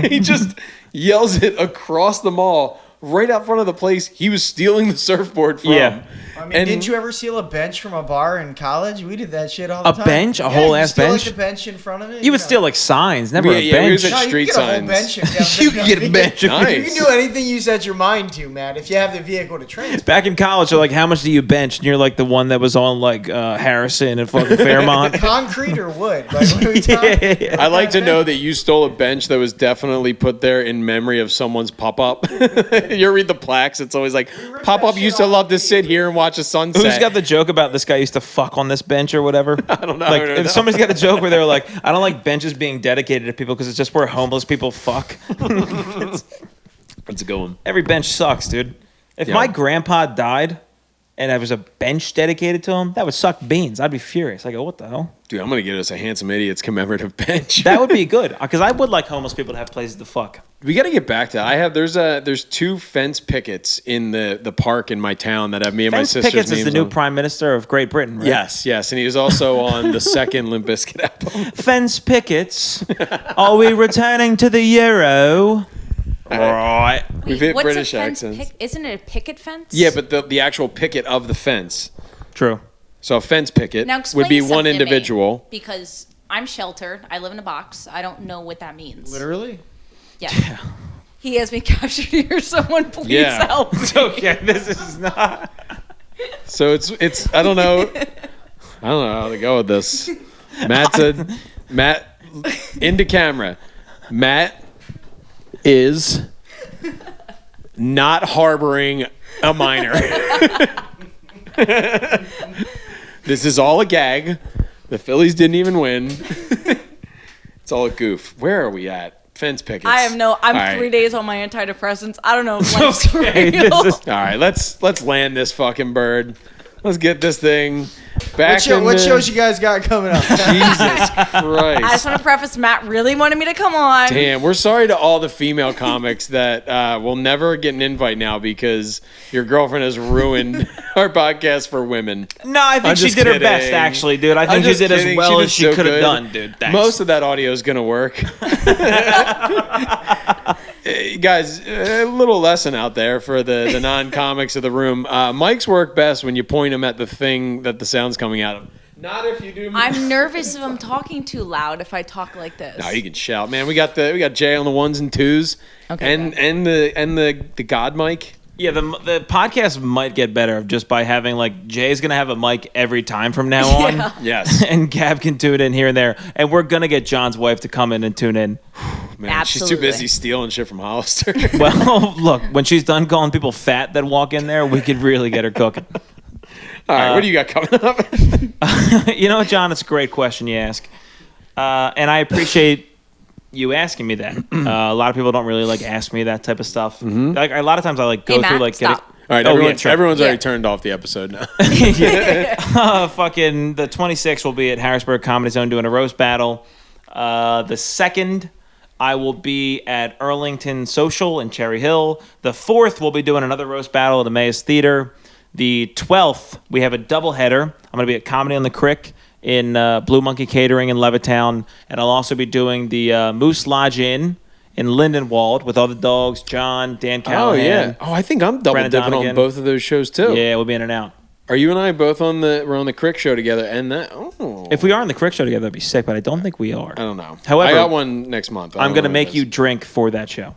Speaker 3: He just yells it across the mall, right out front of the place he was stealing the surfboard from.
Speaker 4: Yeah.
Speaker 2: I mean, didn't you ever steal a bench from a bar in college? We did that shit all the time.
Speaker 4: A bench? A whole ass bench?
Speaker 2: Like a bench in front of it.
Speaker 4: You would steal like signs, never a bench.
Speaker 3: We street
Speaker 2: you
Speaker 3: signs.
Speaker 4: You could get a bench.
Speaker 3: Nice.
Speaker 2: You can do anything you set your mind to, Matt, if you have the vehicle to transport.
Speaker 4: Back in college, they're like, how much do you bench? And you're like the one that was on like Harrison and fucking Fairmont.
Speaker 2: Concrete or wood? Like, what are we talking?
Speaker 4: Yeah.
Speaker 3: I like to know that you stole a bench that was definitely put there in memory of someone's pop-up. You read the plaques, it's always like, pop-up used to love to sit here and watch a sunset.
Speaker 4: Who's got the joke about this guy used to fuck on this bench or whatever?
Speaker 3: I don't know.
Speaker 4: Like,
Speaker 3: I don't
Speaker 4: if
Speaker 3: know.
Speaker 4: somebody's got a joke where they're like, I don't like benches being dedicated to people because it's just where homeless people fuck.
Speaker 3: That's a good one.
Speaker 4: Every bench sucks, dude. If
Speaker 3: Yeah.
Speaker 4: my grandpa died and there was a bench dedicated to him, that would suck beans. I'd be furious. I go, what the hell?
Speaker 3: Dude, I'm going to get us a Handsome Idiots commemorative bench.
Speaker 4: That would be good because I would like homeless people to have places to fuck.
Speaker 3: We got to get back to that. There's 2 fence pickets in the park in my town that have me and
Speaker 4: Fence
Speaker 3: my sister's
Speaker 4: Pickens is
Speaker 3: names
Speaker 4: the new
Speaker 3: on.
Speaker 4: prime minister of Great Britain, right?
Speaker 3: Yes, and he was also on the second Limp Bizkit album.
Speaker 4: Fence pickets. Are we returning to the Euro? Right.
Speaker 3: We've hit
Speaker 1: What's
Speaker 3: British
Speaker 1: a fence
Speaker 3: accents.
Speaker 1: Isn't it a picket fence?
Speaker 3: Yeah, but the actual picket of the fence.
Speaker 4: True.
Speaker 3: So a fence picket
Speaker 1: Now explain
Speaker 3: would be
Speaker 1: something
Speaker 3: one
Speaker 1: to me,
Speaker 3: individual.
Speaker 1: because I'm sheltered. I live in a box. I don't know what that means.
Speaker 2: Literally?
Speaker 1: Yeah. He has me captured here. Someone please
Speaker 3: Yeah.
Speaker 1: help.
Speaker 4: It's okay. This is not.
Speaker 3: So it's I don't know how to go with this. Matt into camera. Matt is not harboring a minor. This is all a gag. The Phillies didn't even win. It's all a goof. Where are we at? Fence pickets.
Speaker 1: I'm
Speaker 3: All right.
Speaker 1: 3 days on my antidepressants. I don't know if life's
Speaker 4: Okay,
Speaker 1: real.
Speaker 3: All right, let's land this fucking bird. Let's get this thing back.
Speaker 2: What shows you guys got coming up?
Speaker 3: Jesus
Speaker 1: I
Speaker 3: Christ.
Speaker 1: just want to preface, Matt really wanted me to come on.
Speaker 3: Damn, we're sorry to all the female comics that will never get an invite now because your girlfriend has ruined our podcast for women.
Speaker 4: No, I think
Speaker 3: I'm
Speaker 4: she
Speaker 3: just
Speaker 4: did her
Speaker 3: kidding.
Speaker 4: best, actually, dude. I
Speaker 3: I'm
Speaker 4: think she
Speaker 3: just
Speaker 4: did
Speaker 3: kidding.
Speaker 4: as well
Speaker 3: She
Speaker 4: as
Speaker 3: did
Speaker 4: she
Speaker 3: so
Speaker 4: could have
Speaker 3: good.
Speaker 4: done, dude. Thanks.
Speaker 3: Most of that audio is going to work. Hey, guys, a little lesson out there for the non-comics of the room. Mics work best when you point them at the thing that the sound's coming out of. Not if you do.
Speaker 1: I'm nervous if I'm talking too loud if I talk like this.
Speaker 3: No, you can shout, man. We got Jay on the 1s and 2s,
Speaker 1: Okay,
Speaker 3: and the God mic.
Speaker 4: Yeah, the podcast might get better just by having like Jay's gonna have a mic every time from now on.
Speaker 1: Yeah.
Speaker 3: Yes,
Speaker 4: And Gab can tune in here and there, and we're gonna get John's wife to come in and tune in.
Speaker 3: man. She's too
Speaker 1: Absolutely.
Speaker 3: busy stealing shit from Hollister.
Speaker 4: Well, look, when she's done calling people fat that walk in there, we could really get her cooking.
Speaker 3: All right, what do you got coming up?
Speaker 4: You know, John, it's a great question you ask, and I appreciate you asking me that. A lot of people don't really like ask me that type of stuff. Like a lot of times I like go
Speaker 1: Hey,
Speaker 4: through
Speaker 1: Matt,
Speaker 4: like
Speaker 1: stop.
Speaker 3: All right,
Speaker 4: Oh,
Speaker 3: everyone,
Speaker 4: yeah, sure.
Speaker 3: everyone's
Speaker 1: Yeah.
Speaker 3: already turned off the episode now.
Speaker 4: fucking the 26th will be at Harrisburg Comedy Zone doing a roast battle. The 2nd, I will be at Arlington Social in Cherry Hill. The 4th, we'll be doing another roast battle at Emmaus Theater. The 12th, we have a doubleheader. I'm going to be at Comedy on the Crick in Blue Monkey Catering in Levittown. And I'll also be doing the Moose Lodge Inn in Lindenwald with all the dogs, John, Dan
Speaker 3: Oh
Speaker 4: Callahan.
Speaker 3: yeah. Oh, I think I'm double
Speaker 4: Brennan
Speaker 3: dipping on
Speaker 4: Donegan.
Speaker 3: both of those shows too.
Speaker 4: Yeah, we'll be in and out.
Speaker 3: Are you and I both we're on the Crick show together and that? Oh.
Speaker 4: If we are on the Crick Show together, that'd be sick, but I don't think we are.
Speaker 3: I don't know.
Speaker 4: However,
Speaker 3: I got one next month.
Speaker 4: I'm going to make you drink for that show.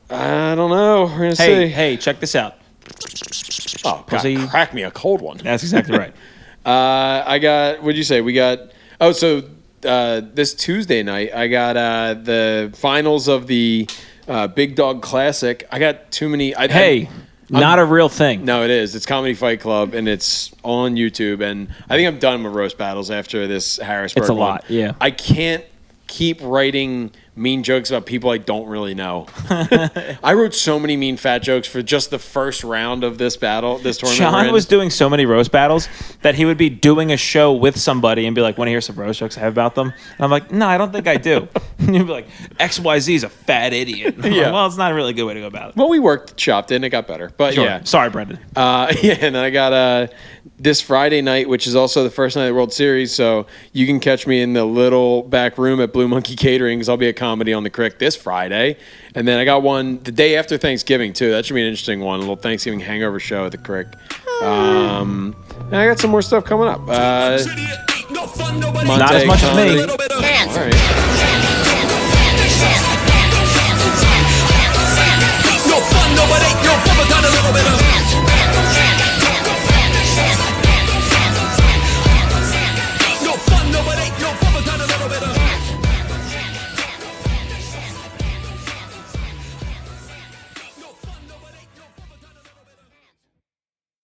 Speaker 3: I don't know. We're gonna
Speaker 4: Hey,
Speaker 3: see.
Speaker 4: hey, check this out.
Speaker 3: Oh,
Speaker 4: pussy.
Speaker 3: God, crack me a cold one.
Speaker 4: That's exactly right.
Speaker 3: I got. What'd you say? We got. Oh, so this Tuesday night, I got the finals of the Big Dog Classic. I got too many.
Speaker 4: Hey, not a real thing.
Speaker 3: No, it is. It's Comedy Fight Club, and it's on YouTube. And I think I'm done with roast battles after this Harrisburg.
Speaker 4: It's a
Speaker 3: one.
Speaker 4: lot, yeah.
Speaker 3: I can't keep writing mean jokes about people I don't really know. I wrote so many mean fat jokes for just the first round of this battle, this tournament. we're
Speaker 4: Sean
Speaker 3: in.
Speaker 4: was doing so many roast battles that he would be doing a show with somebody and be like, want to hear some roast jokes I have about them? And I'm like, no, I don't think I do. You'd be like, XYZ is a fat idiot.
Speaker 3: Yeah.
Speaker 4: Well, it's not a really good way to go about it.
Speaker 3: Well, we worked, chopped in, it got better. But
Speaker 4: Sure.
Speaker 3: yeah.
Speaker 4: Sorry, Brendan.
Speaker 3: Yeah, and then I got this Friday night, which is also the first night of the World Series, so you can catch me in the little back room at Blue Monkey Catering because I'll be at Comedy on the Crick this Friday. And then I got one the day after Thanksgiving, too. That should be an interesting one, a little Thanksgiving hangover show at the Crick. And I got some more stuff coming up.
Speaker 4: Not as much as me.
Speaker 3: All right.